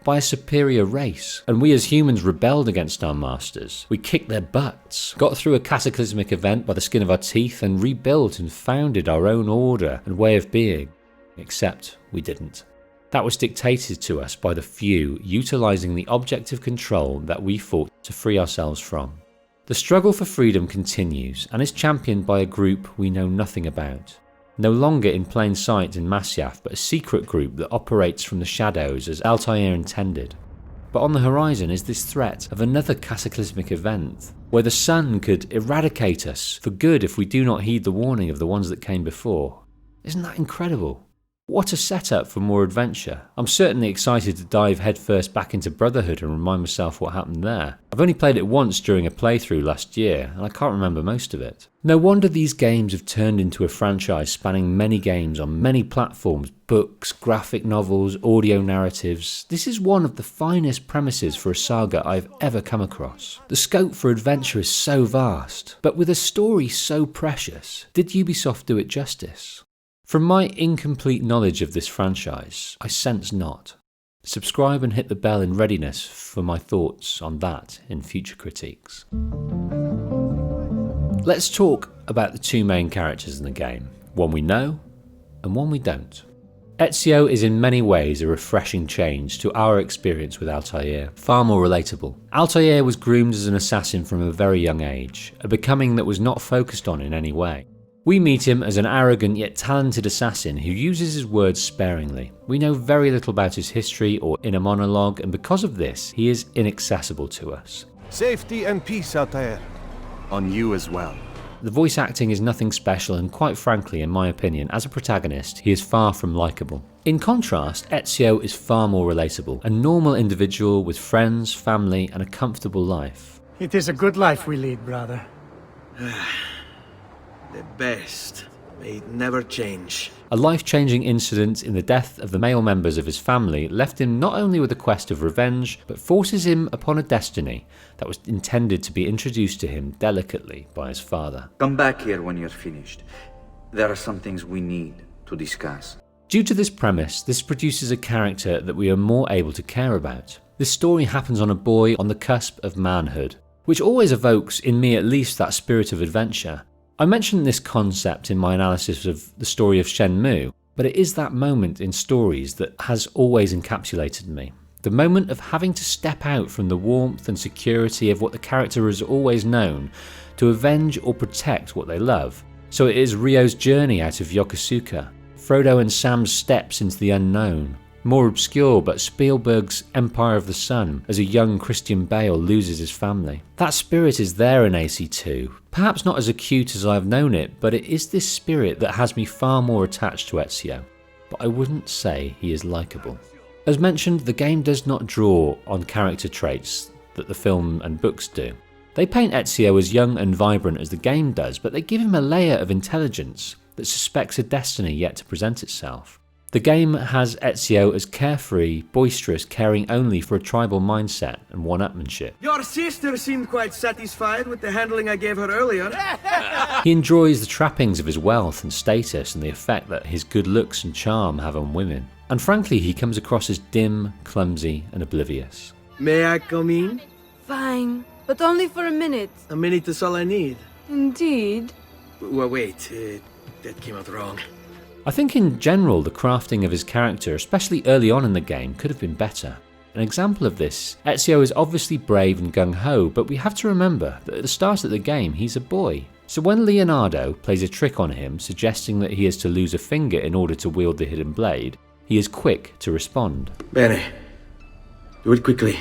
by a superior race, and we as humans rebelled against our masters. We kicked their butts, got through a cataclysmic event by the skin of our teeth, and rebuilt and founded our own order and way of being. Except we didn't. That was dictated to us by the few, utilising the objective control that we fought to free ourselves from. The struggle for freedom continues, and is championed by a group we know nothing about. No longer in plain sight in Masyaf, but a secret group that operates from the shadows as Altair intended. But on the horizon is this threat of another cataclysmic event, where the sun could eradicate us for good if we do not heed the warning of the ones that came before. Isn't that incredible? What a setup for more adventure. I'm certainly excited to dive headfirst back into Brotherhood and remind myself what happened there. I've only played it once during a playthrough last year, and I can't remember most of it. No wonder these games have turned into a franchise spanning many games on many platforms, books, graphic novels, audio narratives. This is one of the finest premises for a saga I've ever come across. The scope for adventure is so vast, but with a story so precious, did Ubisoft do it justice? From my incomplete knowledge of this franchise, I sense not. Subscribe and hit the bell in readiness for my thoughts on that in future critiques. Let's talk about the two main characters in the game, one we know and one we don't. Ezio is in many ways a refreshing change to our experience with Altair, far more relatable. Altair was groomed as an assassin from a very young age, a becoming that was not focused on in any way. We meet him as an arrogant yet talented assassin who uses his words sparingly. We know very little about his history or inner monologue, and because of this, he is inaccessible to us. Safety and peace, Altair. On you as well. The voice acting is nothing special, and quite frankly, in my opinion, as a protagonist, he is far from likeable. In contrast, Ezio is far more relatable, a normal individual with friends, family, and a comfortable life. It is a good life we lead, brother. The best. May it never change. A life-changing incident in the death of the male members of his family left him not only with a quest of revenge, but forces him upon a destiny that was intended to be introduced to him delicately by his father. Come back here when you're finished. There are some things we need to discuss. Due to this premise, this produces a character that we are more able to care about. This story happens on a boy on the cusp of manhood, which always evokes, in me at least, that spirit of adventure. I mentioned this concept in my analysis of the story of Shenmue, but it is that moment in stories that has always encapsulated me. The moment of having to step out from the warmth and security of what the character has always known to avenge or protect what they love. So it is Ryo's journey out of Yokosuka, Frodo and Sam's steps into the unknown, more obscure but Spielberg's Empire of the Sun as a young Christian Bale loses his family. That spirit is there in AC2, perhaps not as acute as I've known it, but it is this spirit that has me far more attached to Ezio. But I wouldn't say he is likeable. As mentioned, the game does not draw on character traits that the film and books do. They paint Ezio as young and vibrant as the game does, but they give him a layer of intelligence that suspects a destiny yet to present itself. The game has Ezio as carefree, boisterous, caring only for a tribal mindset and one-upmanship. Your sister seemed quite satisfied with the handling I gave her earlier. He enjoys the trappings of his wealth and status and the effect that his good looks and charm have on women. And frankly, he comes across as dim, clumsy, and oblivious. May I come in? Fine. but only for a minute. A minute is all I need. Indeed. Well, wait, that came out wrong. I think in general the crafting of his character, especially early on in the game, could have been better. An example of this, Ezio is obviously brave and gung-ho, but we have to remember that at the start of the game he's a boy. So when Leonardo plays a trick on him, suggesting that he is to lose a finger in order to wield the hidden blade, he is quick to respond. Bene. Do it quickly.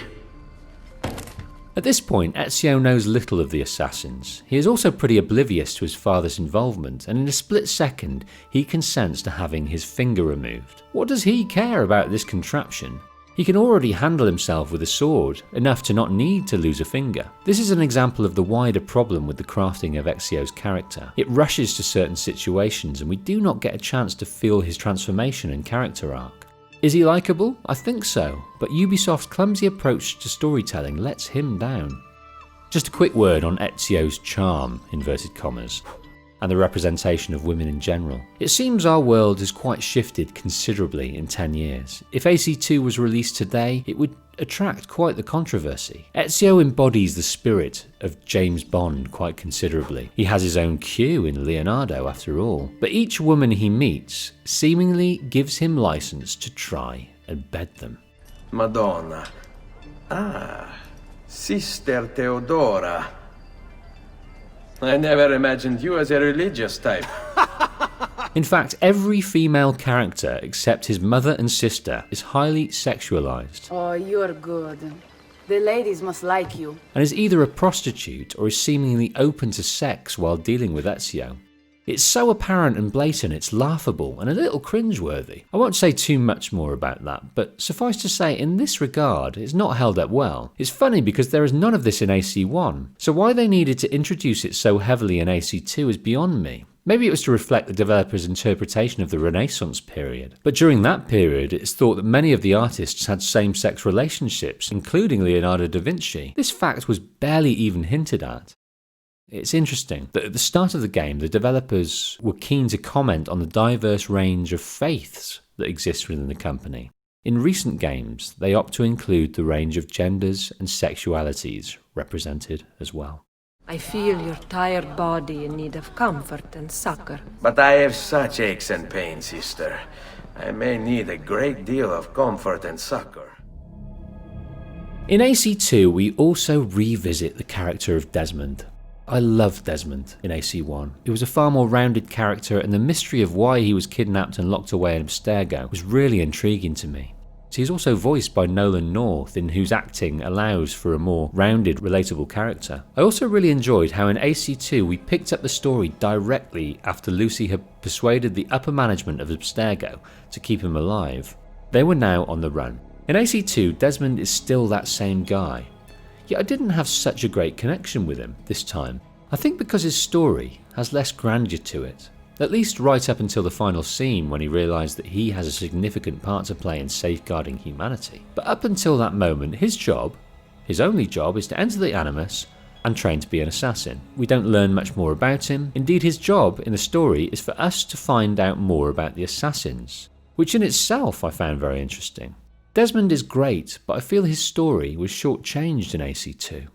At this point, Ezio knows little of the assassins. He is also pretty oblivious to his father's involvement, and in a split second, he consents to having his finger removed. What does he care about this contraption? He can already handle himself with a sword, enough to not need to lose a finger. This is an example of the wider problem with the crafting of Ezio's character. It rushes to certain situations, and we do not get a chance to feel his transformation and character arc. Is he likeable? I think so, but Ubisoft's clumsy approach to storytelling lets him down. Just a quick word on Ezio's charm, inverted commas, and the representation of women in general. It seems our world has quite shifted considerably in 10 years. If AC2 was released today, it would attract quite the controversy. Ezio embodies the spirit of James Bond quite considerably. He has his own Q in Leonardo after all, but each woman he meets seemingly gives him license to try and bed them. Madonna. Ah, Sister Theodora. I never imagined you as a religious type. In fact, every female character except his mother and sister is highly sexualized, Oh, you're good. The ladies must like you. and is either a prostitute or is seemingly open to sex while dealing with Ezio. It's so apparent and blatant it's laughable and a little cringeworthy. I won't say too much more about that, but suffice to say in this regard it's not held up well. It's funny because there is none of this in AC1, so why they needed to introduce it so heavily in AC2 is beyond me. Maybe it was to reflect the developer's interpretation of the Renaissance period. But during that period, it's thought that many of the artists had same-sex relationships, including Leonardo da Vinci. This fact was barely even hinted at. It's interesting that at the start of the game, the developers were keen to comment on the diverse range of faiths that exist within the company. In recent games, they opt to include the range of genders and sexualities represented as well. I feel your tired body in need of comfort and succor. But I have such aches and pains, sister. I may need a great deal of comfort and succor. In AC2, we also revisit the character of Desmond. I loved Desmond in AC1. He was a far more rounded character, and the mystery of why he was kidnapped and locked away in Abstergo was really intriguing to me. He's also voiced by Nolan North, in whose acting allows for a more rounded, relatable character. I also really enjoyed how in AC2 we picked up the story directly after Lucy had persuaded the upper management of Abstergo to keep him alive. They were now on the run. In AC2, Desmond is still that same guy. Yet I didn't have such a great connection with him this time. I think because his story has less grandeur to it. At least right up until the final scene when he realised that he has a significant part to play in safeguarding humanity. But up until that moment, his job, his only job, is to enter the Animus and train to be an assassin. We don't learn much more about him. Indeed, his job in the story is for us to find out more about the assassins, which in itself I found very interesting. Desmond is great, but I feel his story was shortchanged in AC2.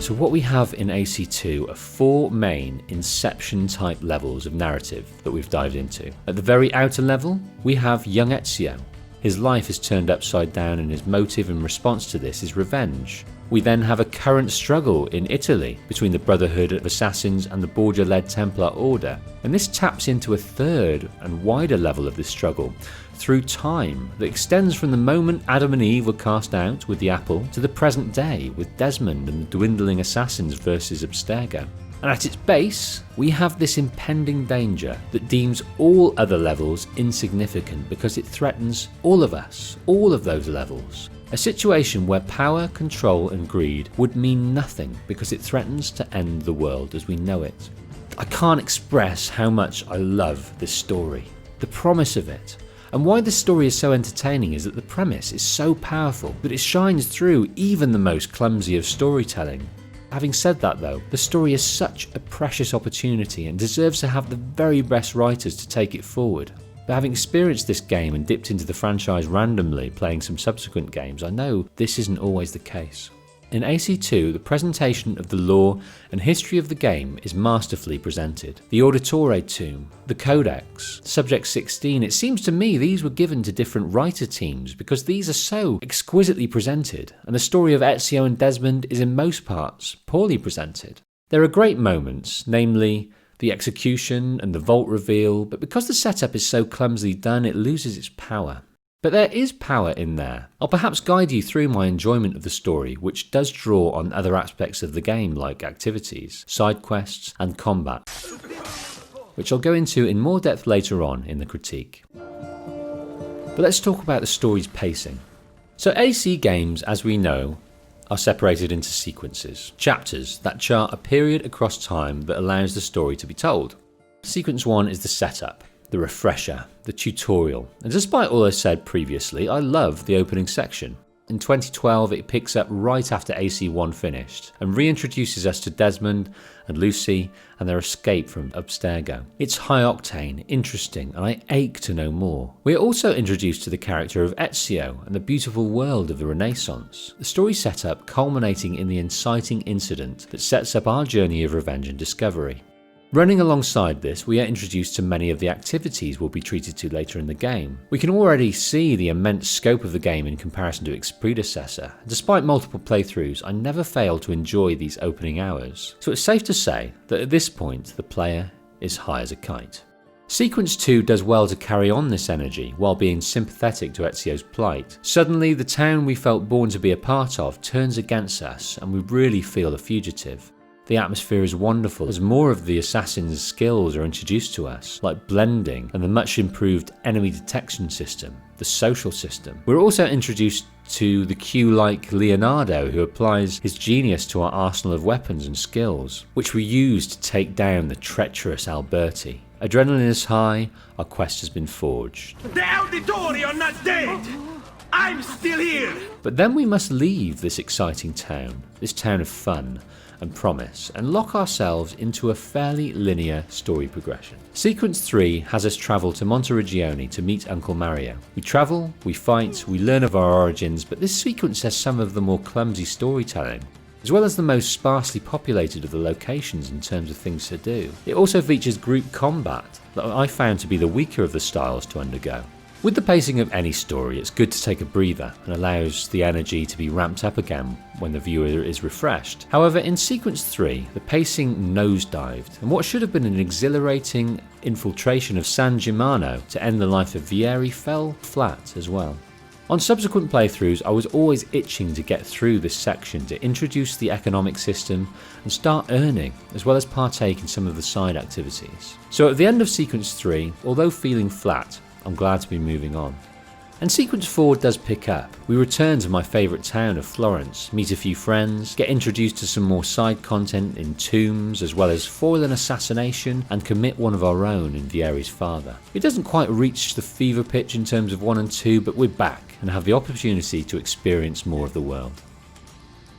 So what we have in AC2 are 4 main Inception-type levels of narrative that we've dived into. At the very outer level, we have young Ezio. His life is turned upside down and his motive in response to this is revenge. We then have a current struggle in Italy between the Brotherhood of Assassins and the Borgia-led Templar Order, and this taps into a third and wider level of this struggle through time that extends from the moment Adam and Eve were cast out with the apple to the present day with Desmond and the dwindling assassins versus Abstergo. And at its base, we have this impending danger that deems all other levels insignificant because it threatens all of us, all of those levels. A situation where power, control and greed would mean nothing because it threatens to end the world as we know it. I can't express how much I love this story, the promise of it. And why this story is so entertaining is that the premise is so powerful that it shines through even the most clumsy of storytelling. Having said that though, the story is such a precious opportunity and deserves to have the very best writers to take it forward. But having experienced this game and dipped into the franchise randomly playing some subsequent games, I know this isn't always the case. In AC2, the presentation of the lore and history of the game is masterfully presented. The Auditore Tomb, the Codex, Subject 16, it seems to me these were given to different writer teams because these are so exquisitely presented, and the story of Ezio and Desmond is in most parts poorly presented. There are great moments, namely the execution and the vault reveal, but because the setup is so clumsily done, it loses its power. But there is power in there. I'll perhaps guide you through my enjoyment of the story, which does draw on other aspects of the game like activities, side quests, and combat, which I'll go into in more depth later on in the critique. But let's talk about the story's pacing. So AC games, as we know, are separated into sequences, chapters that chart a period across time that allows the story to be told. Sequence 1 is the setup, the refresher, the tutorial, and despite all I said previously, I love the opening section. In 2012 it picks up right after AC1 finished and reintroduces us to Desmond and Lucy and their escape from Abstergo. It's high octane, interesting, and I ache to know more. We are also introduced to the character of Ezio and the beautiful world of the Renaissance. The story setup culminating in the inciting incident that sets up our journey of revenge and discovery. Running alongside this, we are introduced to many of the activities we'll be treated to later in the game. We can already see the immense scope of the game in comparison to its predecessor. Despite multiple playthroughs, I never fail to enjoy these opening hours. So it's safe to say that at this point, the player is high as a kite. Sequence 2 does well to carry on this energy while being sympathetic to Ezio's plight. Suddenly, the town we felt born to be a part of turns against us and we really feel a fugitive. The atmosphere is wonderful as more of the assassin's skills are introduced to us, like blending and the much improved enemy detection system, the social system. We're also introduced to the Q-like Leonardo who applies his genius to our arsenal of weapons and skills, which we use to take down the treacherous Alberti. Adrenaline is high, our quest has been forged. The Auditore are not dead! I'm still here! But then we must leave this exciting town, this town of fun and promise, and lock ourselves into a fairly linear story progression. Sequence 3 has us travel to Monteriggioni to meet Uncle Mario. We travel, we fight, we learn of our origins, but this sequence has some of the more clumsy storytelling, as well as the most sparsely populated of the locations in terms of things to do. It also features group combat that I found to be the weaker of the styles to undergo. With the pacing of any story, it's good to take a breather and allows the energy to be ramped up again when the viewer is refreshed. However, in Sequence 3, the pacing nosedived, and what should have been an exhilarating infiltration of San Gimignano to end the life of Vieri fell flat as well. On subsequent playthroughs, I was always itching to get through this section to introduce the economic system and start earning, as well as partake in some of the side activities. So at the end of Sequence 3, although feeling flat, I'm glad to be moving on. And Sequence 4 does pick up. We return to my favourite town of Florence, meet a few friends, get introduced to some more side content in tombs, as well as foil an assassination and commit one of our own in Vieri's father. It doesn't quite reach the fever pitch in terms of 1 and 2, but we're back and have the opportunity to experience more of the world.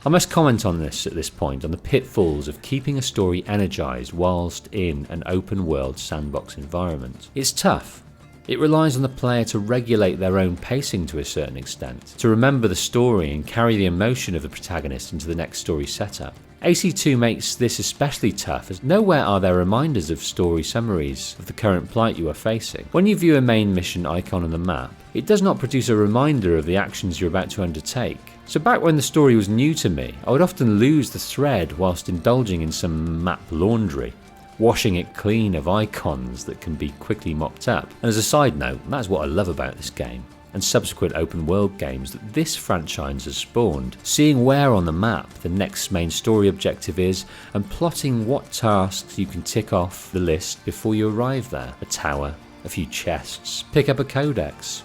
I must comment on this at this point, on the pitfalls of keeping a story energised whilst in an open world sandbox environment. It's tough. It relies on the player to regulate their own pacing to a certain extent, to remember the story and carry the emotion of the protagonist into the next story setup. AC2 makes this especially tough as nowhere are there reminders of story summaries of the current plight you are facing. When you view a main mission icon on the map, it does not produce a reminder of the actions you're about to undertake. So back when the story was new to me, I would often lose the thread whilst indulging in some map laundry, washing it clean of icons that can be quickly mopped up. And as a side note, that's what I love about this game, and subsequent open world games that this franchise has spawned, seeing where on the map the next main story objective is and plotting what tasks you can tick off the list before you arrive there. A tower, a few chests, pick up a codex.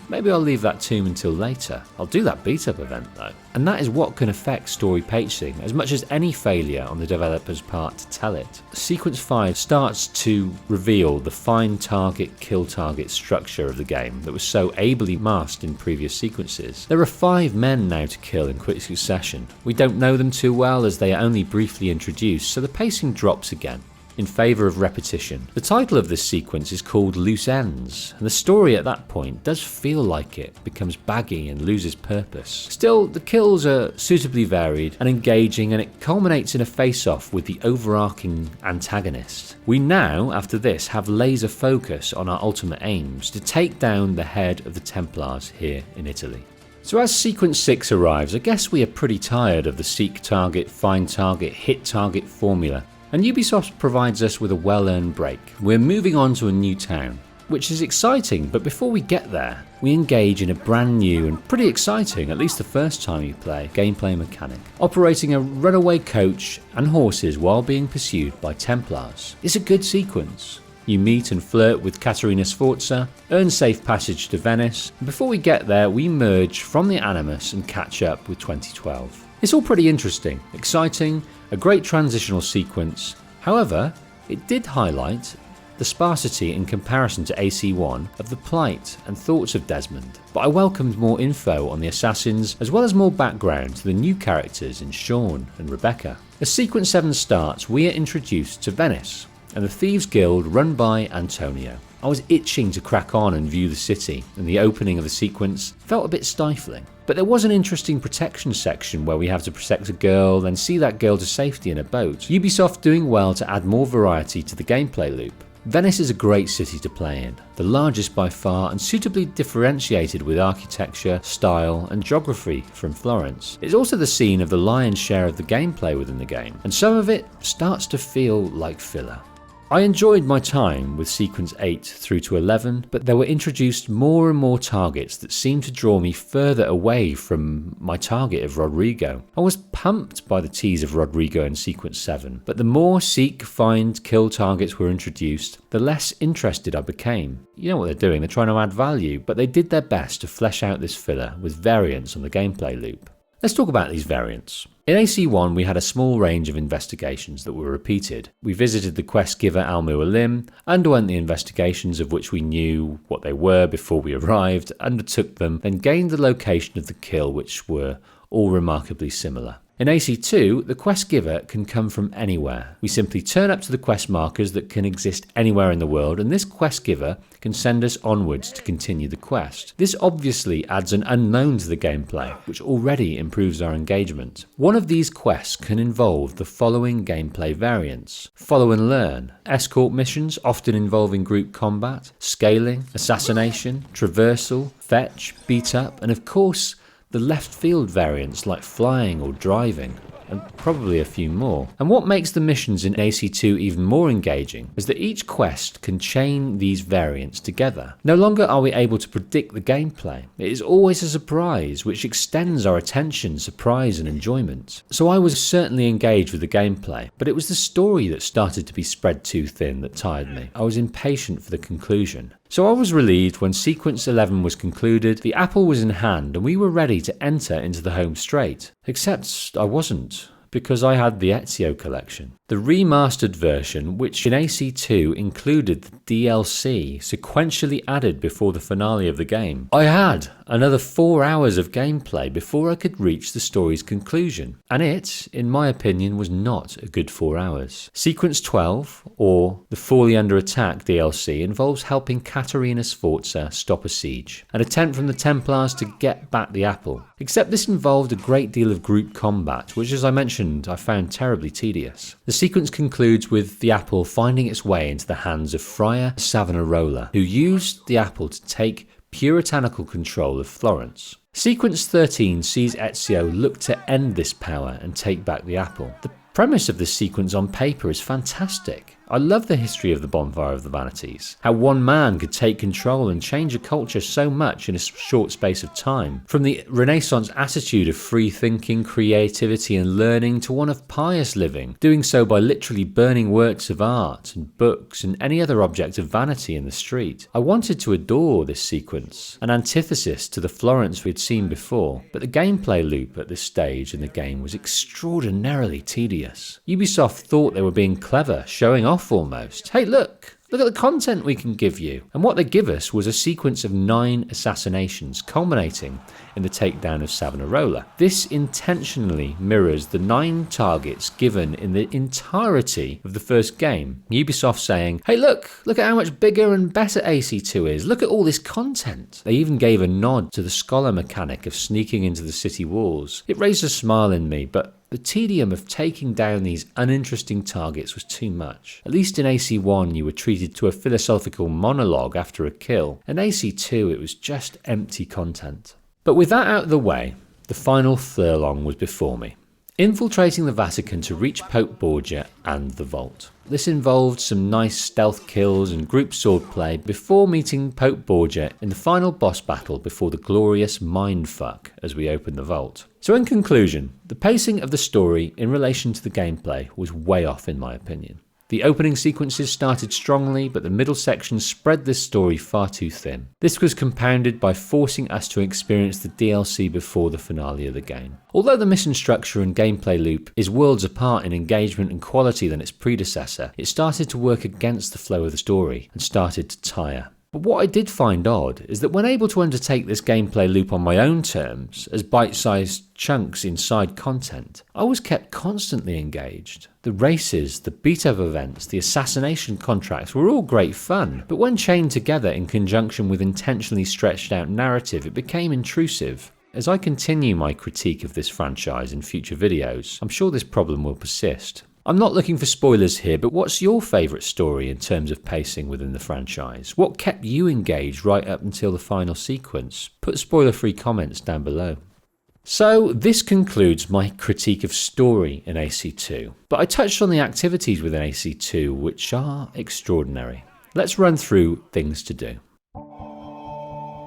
Maybe I'll leave that tomb until later. I'll do that beat-up event though. And that is what can affect story pacing as much as any failure on the developer's part to tell it. Sequence 5 starts to reveal the fine target kill target structure of the game that was so ably masked in previous sequences. There are 5 men now to kill in quick succession. We don't know them too well as they are only briefly introduced, so the pacing drops again. in favour of repetition. The title of this sequence is called Loose Ends, and the story at that point does feel like it becomes baggy and loses purpose. Still, the kills are suitably varied and engaging, and it culminates in a face-off with the overarching antagonist. We now, after this, have laser focus on our ultimate aims to take down the head of the Templars here in Italy. So as Sequence 6 arrives, I guess we are pretty tired of the seek target, find target, hit target formula, and Ubisoft provides us with a well-earned break. We're moving on to a new town, which is exciting, but before we get there, we engage in a brand new and pretty exciting, at least the first time you play, gameplay mechanic. Operating a runaway coach and horses while being pursued by Templars. It's a good sequence. You meet and flirt with Caterina Sforza, earn safe passage to Venice, and before we get there, we merge from the Animus and catch up with 2012. It's all pretty interesting, exciting, a great transitional sequence. However, it did highlight the sparsity in comparison to AC1 of the plight and thoughts of Desmond, but I welcomed more info on the assassins as well as more background to the new characters in Sean and Rebecca. As Sequence 7 starts, we are introduced to Venice and the Thieves Guild run by Antonio. I was itching to crack on and view the city, and the opening of the sequence felt a bit stifling. But there was an interesting protection section where we have to protect a girl, then see that girl to safety in a boat. Ubisoft doing well to add more variety to the gameplay loop. Venice is a great city to play in, the largest by far and suitably differentiated with architecture, style and geography from Florence. It's also the scene of the lion's share of the gameplay within the game, and some of it starts to feel like filler. I enjoyed my time with Sequence 8 through to 11, but there were introduced more and more targets that seemed to draw me further away from my target of Rodrigo. I was pumped by the tease of Rodrigo in Sequence 7, but the more seek, find, kill targets were introduced, the less interested I became. You know what they're doing, they're trying to add value, but they did their best to flesh out this filler with variants on the gameplay loop. Let's talk about these variants. In AC1 we had a small range of investigations that were repeated. We visited the quest giver Al Mualim, underwent the investigations of which we knew what they were before we arrived, undertook them, then gained the location of the kill, which were all remarkably similar. In AC2, the quest giver can come from anywhere. We simply turn up to the quest markers that can exist anywhere in the world, and this quest giver can send us onwards to continue the quest. This obviously adds an unknown to the gameplay, which already improves our engagement. One of these quests can involve the following gameplay variants: follow and learn, escort missions often involving group combat, scaling, assassination, traversal, fetch, beat up, and of course the left field variants like flying or driving, and probably a few more. And what makes the missions in AC2 even more engaging is that each quest can chain these variants together. No longer are we able to predict the gameplay. It is always a surprise, which extends our attention, surprise and enjoyment. So I was certainly engaged with the gameplay, but it was the story that started to be spread too thin that tired me. I was impatient for the conclusion. So I was relieved when Sequence 11 was concluded, the apple was in hand and we were ready to enter into the home straight. Except I wasn't, because I had the Ezio collection. The remastered version, which in AC2 included the DLC sequentially added before the finale of the game. I had another 4 hours of gameplay before I could reach the story's conclusion, and it, in my opinion, was not a good 4 hours. Sequence 12, or the Fully Under Attack DLC, involves helping Caterina Sforza stop a siege, an attempt from the Templars to get back the apple. Except this involved a great deal of group combat, which, as I mentioned, I found terribly tedious. The sequence concludes with the apple finding its way into the hands of Friar Savonarola, who used the apple to take puritanical control of Florence. Sequence 13 sees Ezio look to end this power and take back the apple. The premise of this sequence on paper is fantastic. I love the history of the Bonfire of the Vanities, how one man could take control and change a culture so much in a short space of time. From the Renaissance attitude of free thinking, creativity and learning to one of pious living, doing so by literally burning works of art and books and any other object of vanity in the street. I wanted to adore this sequence, an antithesis to the Florence we had seen before, but the gameplay loop at this stage in the game was extraordinarily tedious. Ubisoft thought they were being clever, showing off almost. Hey, look at the content we can give you. And what they give us was a sequence of 9 assassinations, culminating in the takedown of Savonarola. This intentionally mirrors the 9 targets given in the entirety of the first game. Ubisoft saying, hey look at how much bigger and better AC2 is, look at all this content. They even gave a nod to the scholar mechanic of sneaking into the city walls. It raised a smile in me, but the tedium of taking down these uninteresting targets was too much. At least in AC1 you were treated to a philosophical monologue after a kill. In AC2 it was just empty content. But with that out of the way, the final furlong was before me. Infiltrating the Vatican to reach Pope Borgia and the Vault. This involved some nice stealth kills and group swordplay before meeting Pope Borgia in the final boss battle before the glorious mindfuck as we open the vault. So in conclusion, the pacing of the story in relation to the gameplay was way off in my opinion. The opening sequences started strongly, but the middle section spread this story far too thin. This was compounded by forcing us to experience the DLC before the finale of the game. Although the mission structure and gameplay loop is worlds apart in engagement and quality than its predecessor, it started to work against the flow of the story and started to tire. But what I did find odd is that when able to undertake this gameplay loop on my own terms, as bite-sized chunks in side content, I was kept constantly engaged. The races, the beat-up events, the assassination contracts were all great fun, but when chained together in conjunction with intentionally stretched out narrative, it became intrusive. As I continue my critique of this franchise in future videos, I'm sure this problem will persist. I'm not looking for spoilers here, but what's your favourite story in terms of pacing within the franchise? What kept you engaged right up until the final sequence? Put spoiler-free comments down below. So this concludes my critique of story in AC2, but I touched on the activities within AC2 which are extraordinary. Let's run through things to do.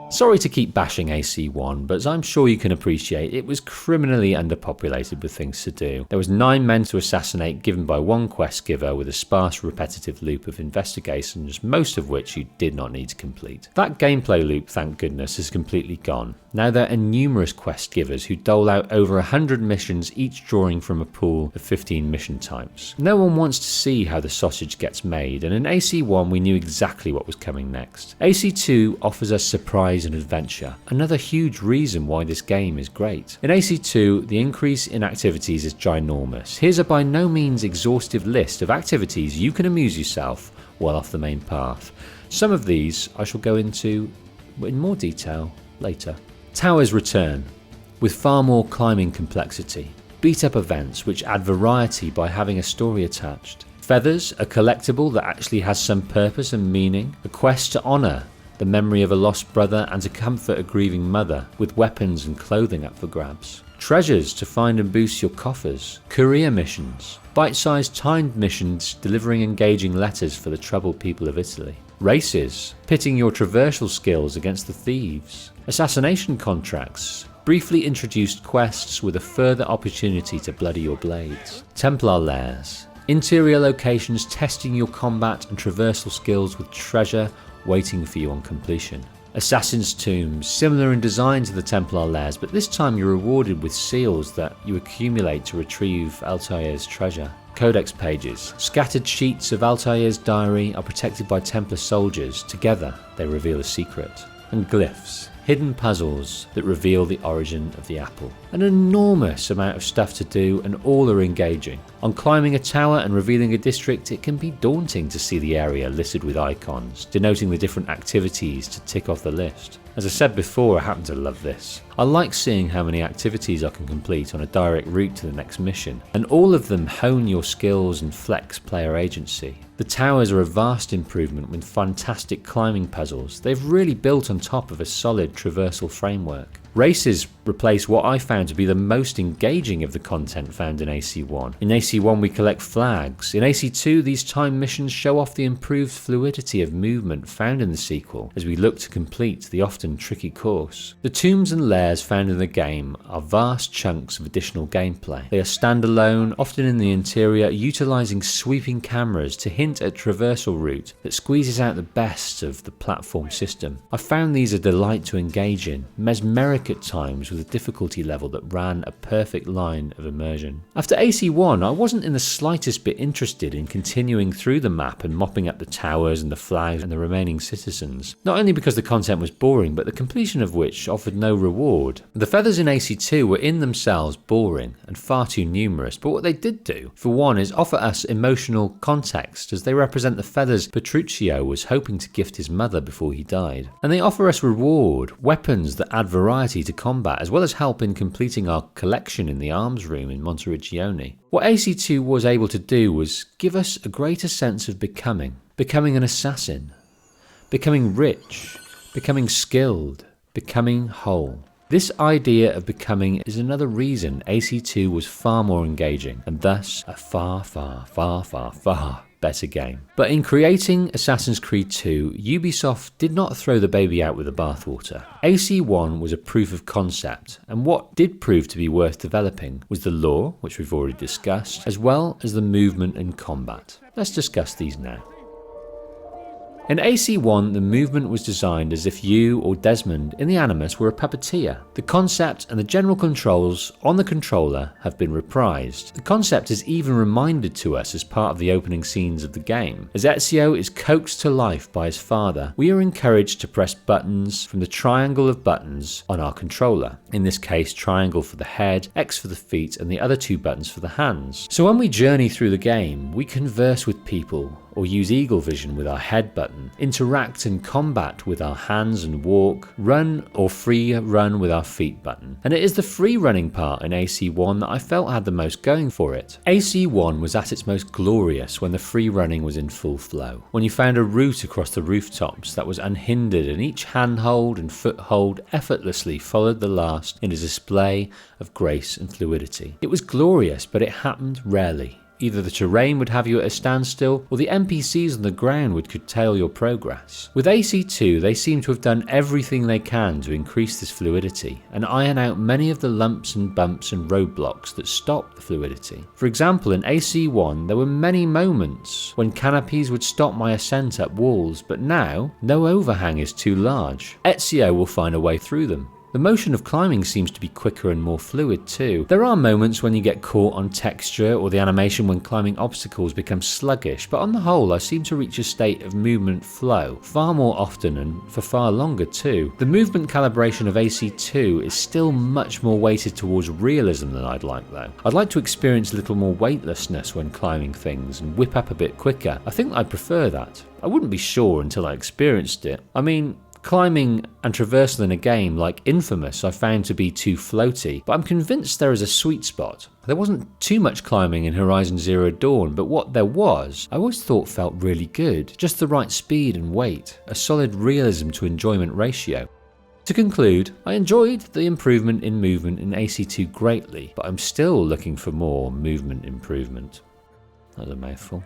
Sorry to keep bashing AC1, but as I'm sure you can appreciate, it was criminally underpopulated with things to do. There was 9 men to assassinate given by one quest giver with a sparse repetitive loop of investigations, most of which you did not need to complete. That gameplay loop, thank goodness, is completely gone. Now there are numerous quest givers who dole out over 100 missions, each drawing from a pool of 15 mission types. No one wants to see how the sausage gets made, and in AC1 we knew exactly what was coming next. AC2 offers us surprise and adventure, another huge reason why this game is great. In AC2, the increase in activities is ginormous. Here's a by no means exhaustive list of activities you can amuse yourself while off the main path. Some of these I shall go into in more detail later. Towers return, with far more climbing complexity. Beat-up events which add variety by having a story attached. Feathers, a collectible that actually has some purpose and meaning. A quest to honour the memory of a lost brother and to comfort a grieving mother, with weapons and clothing up for grabs. Treasures to find and boost your coffers. Courier missions. Bite-sized timed missions delivering engaging letters for the troubled people of Italy. Races, pitting your traversal skills against the thieves. Assassination contracts, briefly introduced quests with a further opportunity to bloody your blades. Templar lairs, interior locations testing your combat and traversal skills with treasure waiting for you on completion. Assassin's tombs, similar in design to the Templar lairs, but this time you're rewarded with seals that you accumulate to retrieve Altair's treasure. Codex pages, scattered sheets of Altair's diary are protected by Templar soldiers. Together they reveal a secret. And glyphs, hidden puzzles that reveal the origin of the apple. An enormous amount of stuff to do, and all are engaging. On climbing a tower and revealing a district, it can be daunting to see the area listed with icons, denoting the different activities to tick off the list. As I said before, I happen to love this. I like seeing how many activities I can complete on a direct route to the next mission, and all of them hone your skills and flex player agency. The towers are a vast improvement with fantastic climbing puzzles. They've really built on top of a solid traversal framework. Races replace what I found to be the most engaging of the content found in AC1. In AC1 we collect flags. In AC2 these time missions show off the improved fluidity of movement found in the sequel as we look to complete the often tricky course. The tombs and lairs found in the game are vast chunks of additional gameplay. They are standalone, often in the interior, utilising sweeping cameras to hint at traversal route that squeezes out the best of the platform system. I found these a delight to engage in, mesmeric at times with with a difficulty level that ran a perfect line of immersion. After AC1, I wasn't in the slightest bit interested in continuing through the map and mopping up the towers and the flags and the remaining citizens. Not only because the content was boring, but the completion of which offered no reward. The feathers in AC2 were in themselves boring and far too numerous, but what they did do, for one, is offer us emotional context, as they represent the feathers Petruchio was hoping to gift his mother before he died. And they offer us reward, weapons that add variety to combat, as well as help in completing our collection in the arms room in Monteriggioni. What AC2 was able to do was give us a greater sense of becoming an assassin, becoming rich, becoming skilled, becoming whole. This idea of becoming is another reason AC2 was far more engaging, and thus a far better game. But in creating Assassin's Creed 2, Ubisoft did not throw the baby out with the bathwater. AC1 was a proof of concept, and what did prove to be worth developing was the lore, which we've already discussed, as well as the movement and combat. Let's discuss these now. In AC1, the movement was designed as if you or Desmond in the Animus were a puppeteer. The concept and the general controls on the controller have been reprised. The concept is even reminded to us as part of the opening scenes of the game. As Ezio is coaxed to life by his father, we are encouraged to press buttons from the triangle of buttons on our controller. In this case, triangle for the head, X for the feet, and the other two buttons for the hands. So when we journey through the game, we converse with people, or use eagle vision with our head button, interact and combat with our hands and walk, run or free run with our feet button. And it is the free running part in AC1 that I felt had the most going for it. AC1 was at its most glorious when the free running was in full flow, when you found a route across the rooftops that was unhindered and each handhold and foothold effortlessly followed the last in a display of grace and fluidity. It was glorious, but it happened rarely. Either the terrain would have you at a standstill, or the NPCs on the ground would curtail your progress. With AC2, they seem to have done everything they can to increase this fluidity, and iron out many of the lumps and bumps and roadblocks that stop the fluidity. For example, in AC1, there were many moments when canopies would stop my ascent up walls, but now, no overhang is too large. Ezio will find a way through them. The motion of climbing seems to be quicker and more fluid too. There are moments when you get caught on texture or the animation when climbing obstacles becomes sluggish, but on the whole I seem to reach a state of movement flow far more often and for far longer too. The movement calibration of AC2 is still much more weighted towards realism than I'd like though. I'd like to experience a little more weightlessness when climbing things and whip up a bit quicker. I think I'd prefer that. I wouldn't be sure until I experienced it. I mean, climbing and traversal in a game like Infamous I found to be too floaty, but I'm convinced there is a sweet spot. There wasn't too much climbing in Horizon Zero Dawn, but what there was, I always thought felt really good. Just the right speed and weight, a solid realism to enjoyment ratio. To conclude, I enjoyed the improvement in movement in AC2 greatly, but I'm still looking for more movement improvement. That was a mouthful.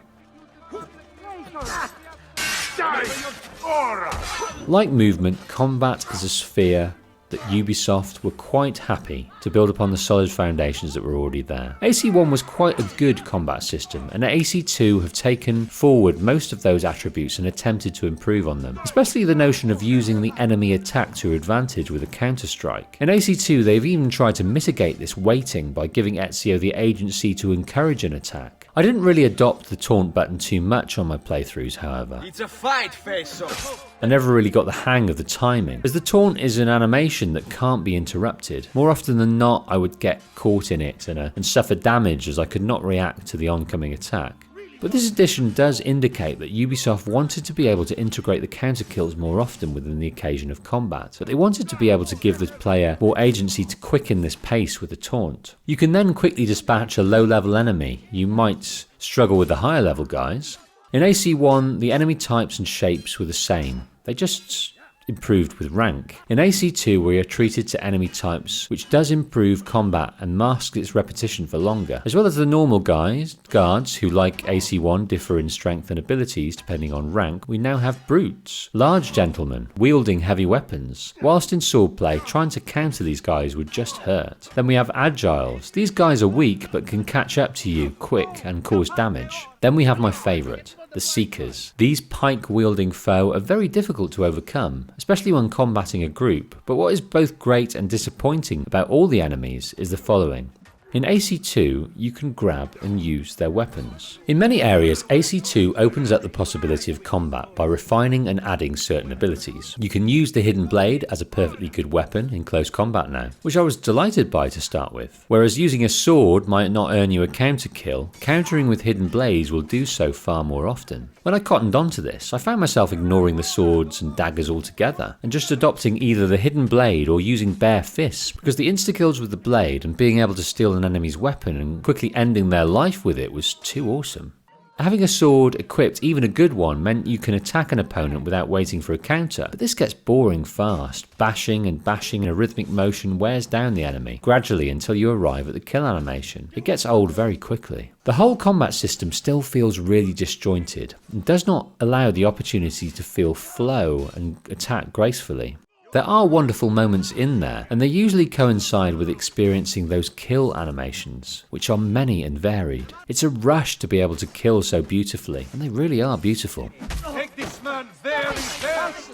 Like movement, combat is a sphere that Ubisoft were quite happy to build upon the solid foundations that were already there. AC1 was quite a good combat system, and AC2 have taken forward most of those attributes and attempted to improve on them, especially the notion of using the enemy attack to advantage with a counter-strike. In AC2 they've even tried to mitigate this weighting by giving Ezio the agency to encourage an attack. I didn't really adopt the taunt button too much on my playthroughs, however. It's a fight, face-off. I never really got the hang of the timing, as the taunt is an animation that can't be interrupted. More often than not, I would get caught in it and suffer damage as I could not react to the oncoming attack. But this edition does indicate that Ubisoft wanted to be able to integrate the counter kills more often within the occasion of combat, but they wanted to be able to give the player more agency to quicken this pace with a taunt. You can then quickly dispatch a low level enemy. You might struggle with the higher level guys. In AC1, the enemy types and shapes were the same. They just improved with rank. In AC2 we are treated to enemy types, which does improve combat and masks its repetition for longer, as well as the normal guards who, like AC1, differ in strength and abilities depending on rank. We now have brutes, large gentlemen wielding heavy weapons. Whilst in swordplay, trying to counter these guys would just hurt. Then we have agiles. These guys are weak but can catch up to you quick and cause damage. Then we have my favourite, the Seekers. These pike-wielding foe are very difficult to overcome, especially when combating a group, but what is both great and disappointing about all the enemies is the following. In AC2, you can grab and use their weapons. In many areas, AC2 opens up the possibility of combat by refining and adding certain abilities. You can use the Hidden Blade as a perfectly good weapon in close combat now, which I was delighted by to start with. Whereas using a sword might not earn you a counter kill, countering with Hidden Blades will do so far more often. When I cottoned onto this, I found myself ignoring the swords and daggers altogether, and just adopting either the Hidden Blade or using bare fists, because the insta-kills with the blade and being able to steal an enemy's weapon and quickly ending their life with it was too awesome. Having a sword equipped, even a good one, meant you can attack an opponent without waiting for a counter, but this gets boring fast. Bashing and bashing in a rhythmic motion wears down the enemy, gradually until you arrive at the kill animation. It gets old very quickly. The whole combat system still feels really disjointed, and does not allow the opportunity to feel flow and attack gracefully. There are wonderful moments in there, and they usually coincide with experiencing those kill animations, which are many and varied. It's a rush to be able to kill so beautifully, and they really are beautiful. Take this man very fast.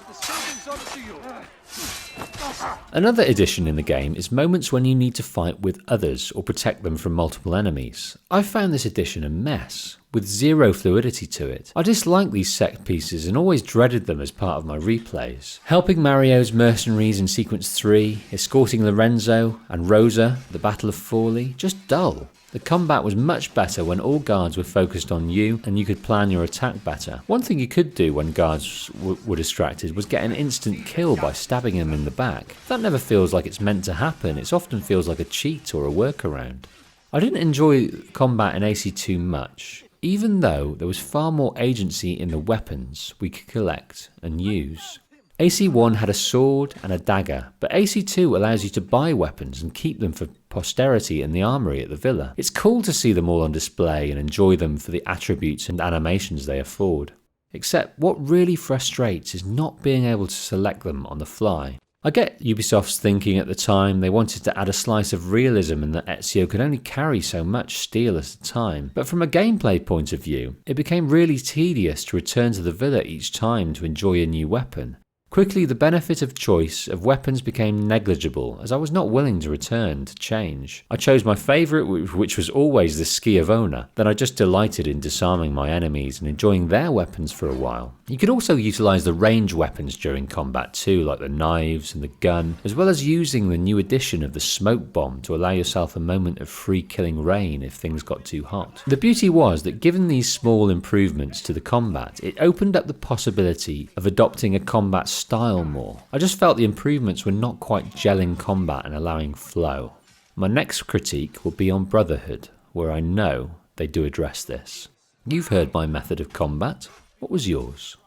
Another addition in the game is moments when you need to fight with others or protect them from multiple enemies. I found this addition a mess, with zero fluidity to it. I disliked these set pieces and always dreaded them as part of my replays. Helping Mario's mercenaries in Sequence 3, escorting Lorenzo and Rosa at the Battle of Forli, just dull. The combat was much better when all guards were focused on you and you could plan your attack better. One thing you could do when guards were distracted was get an instant kill by stabbing them in the back. That never feels like it's meant to happen, it often feels like a cheat or a workaround. I didn't enjoy combat in AC2 much, even though there was far more agency in the weapons we could collect and use. AC1 had a sword and a dagger, but AC2 allows you to buy weapons and keep them for posterity in the armory at the villa. It's cool to see them all on display and enjoy them for the attributes and animations they afford. Except what really frustrates is not being able to select them on the fly. I get Ubisoft's thinking at the time they wanted to add a slice of realism and that Ezio could only carry so much steel at a time, but from a gameplay point of view, it became really tedious to return to the villa each time to enjoy a new weapon. Quickly, the benefit of choice of weapons became negligible, as I was not willing to return to change. I chose my favourite, which was always the Schiavona. Then I just delighted in disarming my enemies and enjoying their weapons for a while. You could also utilise the range weapons during combat too, like the knives and the gun, as well as using the new addition of the smoke bomb to allow yourself a moment of free killing rain if things got too hot. The beauty was that given these small improvements to the combat, it opened up the possibility of adopting a combat style more. I just felt the improvements were not quite gelling combat and allowing flow. My next critique will be on Brotherhood, where I know they do address this. You've heard my method of combat. What was yours?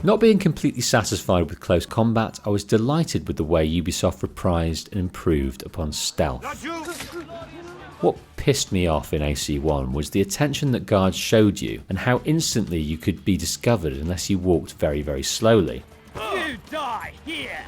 Not being completely satisfied with close combat, I was delighted with the way Ubisoft reprised and improved upon stealth. What pissed me off in AC1 was the attention that guards showed you and how instantly you could be discovered unless you walked very, very slowly. You die here!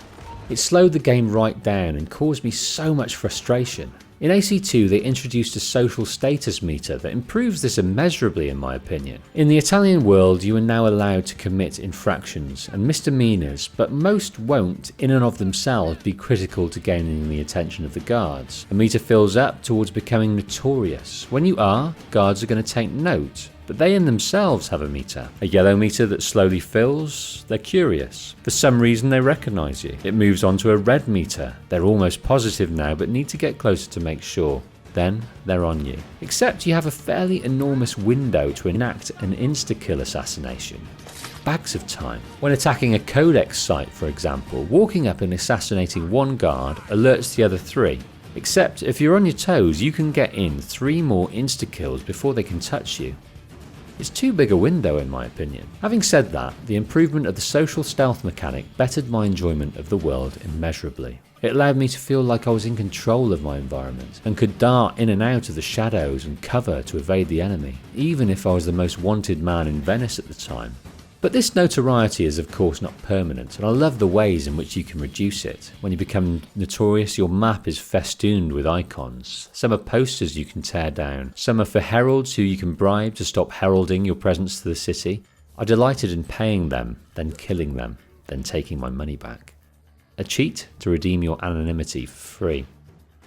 It slowed the game right down and caused me so much frustration. In AC2 they introduced a social status meter that improves this immeasurably in my opinion. In the Italian world you are now allowed to commit infractions and misdemeanours, but most won't in and of themselves be critical to gaining the attention of the guards. A meter fills up towards becoming notorious. When you are, guards are going to take note. But they in themselves have a meter. A yellow meter that slowly fills, they're curious. For some reason they recognise you. It moves on to a red meter. They're almost positive now but need to get closer to make sure. Then they're on you. Except you have a fairly enormous window to enact an insta-kill assassination. Bags of time. When attacking a codex site, for example, walking up and assassinating one guard alerts the other three. Except if you're on your toes you can get in 3 more insta-kills before they can touch you. It's too big a window in my opinion. Having said that, the improvement of the social stealth mechanic bettered my enjoyment of the world immeasurably. It allowed me to feel like I was in control of my environment and could dart in and out of the shadows and cover to evade the enemy, even if I was the most wanted man in Venice at the time. But this notoriety is of course not permanent, and I love the ways in which you can reduce it. When you become notorious, your map is festooned with icons. Some are posters you can tear down, some are for heralds who you can bribe to stop heralding your presence to the city. I delighted in paying them, then killing them, then taking my money back. A cheat to redeem your anonymity for free.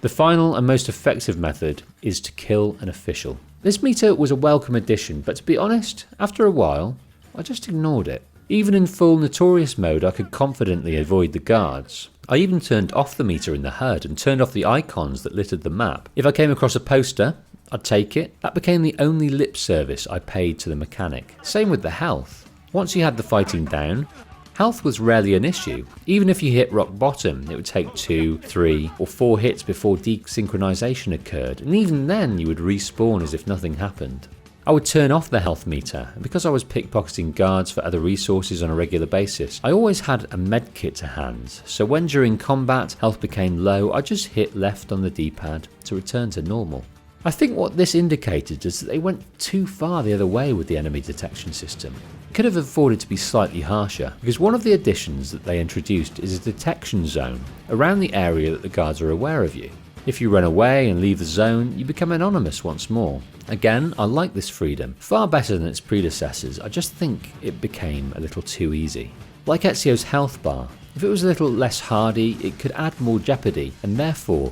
The final and most effective method is to kill an official. This meter was a welcome addition, but to be honest, after a while, I just ignored it. Even in full notorious mode, I could confidently avoid the guards. I even turned off the meter in the HUD and turned off the icons that littered the map. If I came across a poster, I'd take it. That became the only lip service I paid to the mechanic. Same with the health. Once you had the fighting down, health was rarely an issue. Even if you hit rock bottom, it would take 2, 3 or 4 hits before desynchronization occurred, and even then you would respawn as if nothing happened. I would turn off the health meter, and because I was pickpocketing guards for other resources on a regular basis, I always had a medkit to hand, so when during combat health became low, I just hit left on the D-pad to return to normal. I think what this indicated is that they went too far the other way with the enemy detection system. It could have afforded to be slightly harsher, because one of the additions that they introduced is a detection zone around the area that the guards are aware of you. If you run away and leave the zone, you become anonymous once more. Again, I like this freedom, far better than its predecessors. I just think it became a little too easy. Like Ezio's health bar, if it was a little less hardy, it could add more jeopardy and therefore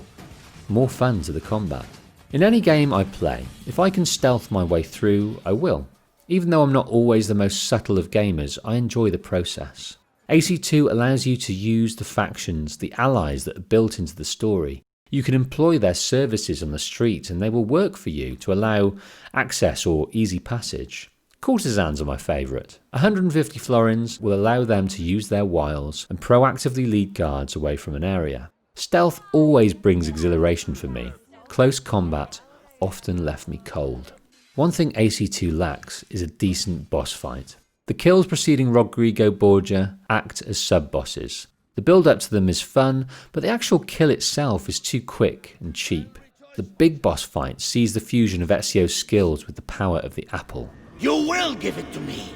more fun to the combat. In any game I play, if I can stealth my way through, I will. Even though I'm not always the most subtle of gamers, I enjoy the process. AC2 allows you to use the factions, the allies that are built into the story. You can employ their services on the street and they will work for you to allow access or easy passage. Courtesans are my favourite. 150 florins will allow them to use their wiles and proactively lead guards away from an area. Stealth always brings exhilaration for me. Close combat often left me cold. One thing AC2 lacks is a decent boss fight. The kills preceding Rodrigo Borgia act as sub-bosses. The build up to them is fun, but the actual kill itself is too quick and cheap. The big boss fight sees the fusion of Ezio's skills with the power of the apple. You will give it to me!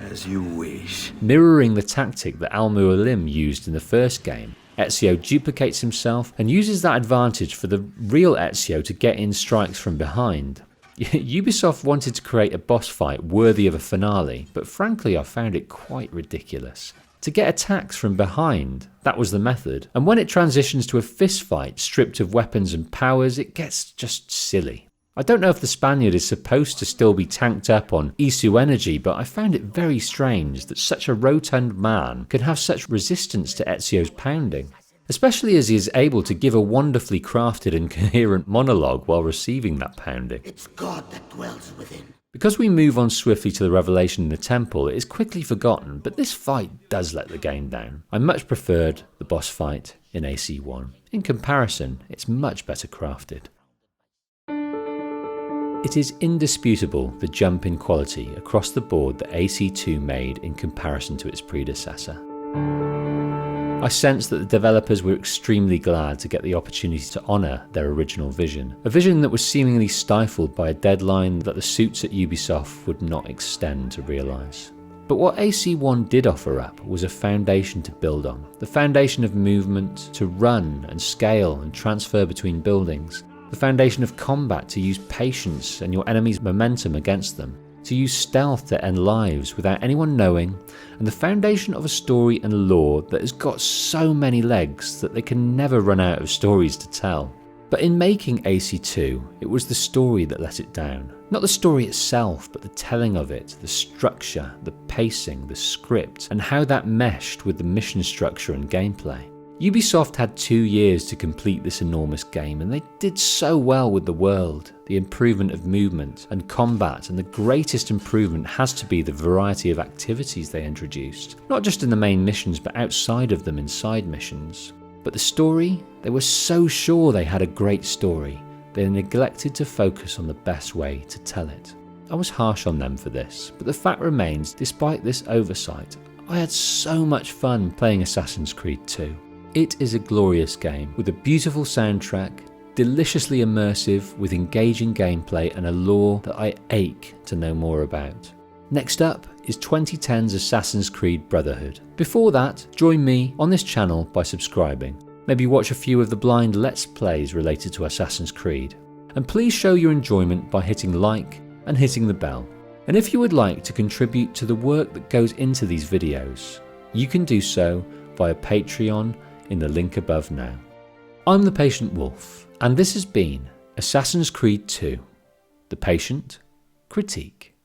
As you wish. Mirroring the tactic that Al-Mualim used in the first game, Ezio duplicates himself and uses that advantage for the real Ezio to get in strikes from behind. Ubisoft wanted to create a boss fight worthy of a finale, but frankly I found it quite ridiculous. To get attacks from behind, that was the method, and when it transitions to a fist fight stripped of weapons and powers, it gets just silly. I don't know if the Spaniard is supposed to still be tanked up on Isu energy, but I found it very strange that such a rotund man could have such resistance to Ezio's pounding, especially as he is able to give a wonderfully crafted and coherent monologue while receiving that pounding. It's God that dwells within. Because we move on swiftly to the revelation in the temple, it is quickly forgotten, but this fight does let the game down. I much preferred the boss fight in AC1. In comparison, it's much better crafted. It is indisputable the jump in quality across the board that AC2 made in comparison to its predecessor. I sense that the developers were extremely glad to get the opportunity to honour their original vision, a vision that was seemingly stifled by a deadline that the suits at Ubisoft would not extend to realise. But what AC1 did offer up was a foundation to build on, the foundation of movement to run and scale and transfer between buildings, the foundation of combat to use patience and your enemy's momentum against them, to use stealth to end lives without anyone knowing, and the foundation of a story and lore that has got so many legs that they can never run out of stories to tell. But in making AC2, it was the story that let it down. Not the story itself, but the telling of it, the structure, the pacing, the script, and how that meshed with the mission structure and gameplay. Ubisoft had 2 years to complete this enormous game, and they did so well with the world, the improvement of movement and combat, and the greatest improvement has to be the variety of activities they introduced, not just in the main missions but outside of them in side missions. But the story? They were so sure they had a great story, they neglected to focus on the best way to tell it. I was harsh on them for this, but the fact remains, despite this oversight, I had so much fun playing Assassin's Creed 2. It is a glorious game with a beautiful soundtrack, deliciously immersive with engaging gameplay and a lore that I ache to know more about. Next up is 2010's Assassin's Creed Brotherhood. Before that, join me on this channel by subscribing. Maybe watch a few of the blind Let's Plays related to Assassin's Creed. And please show your enjoyment by hitting like and hitting the bell. And if you would like to contribute to the work that goes into these videos, you can do so via Patreon in the link above now. I'm the Patient Wolf, and this has been Assassin's Creed 2: The Patient Critique.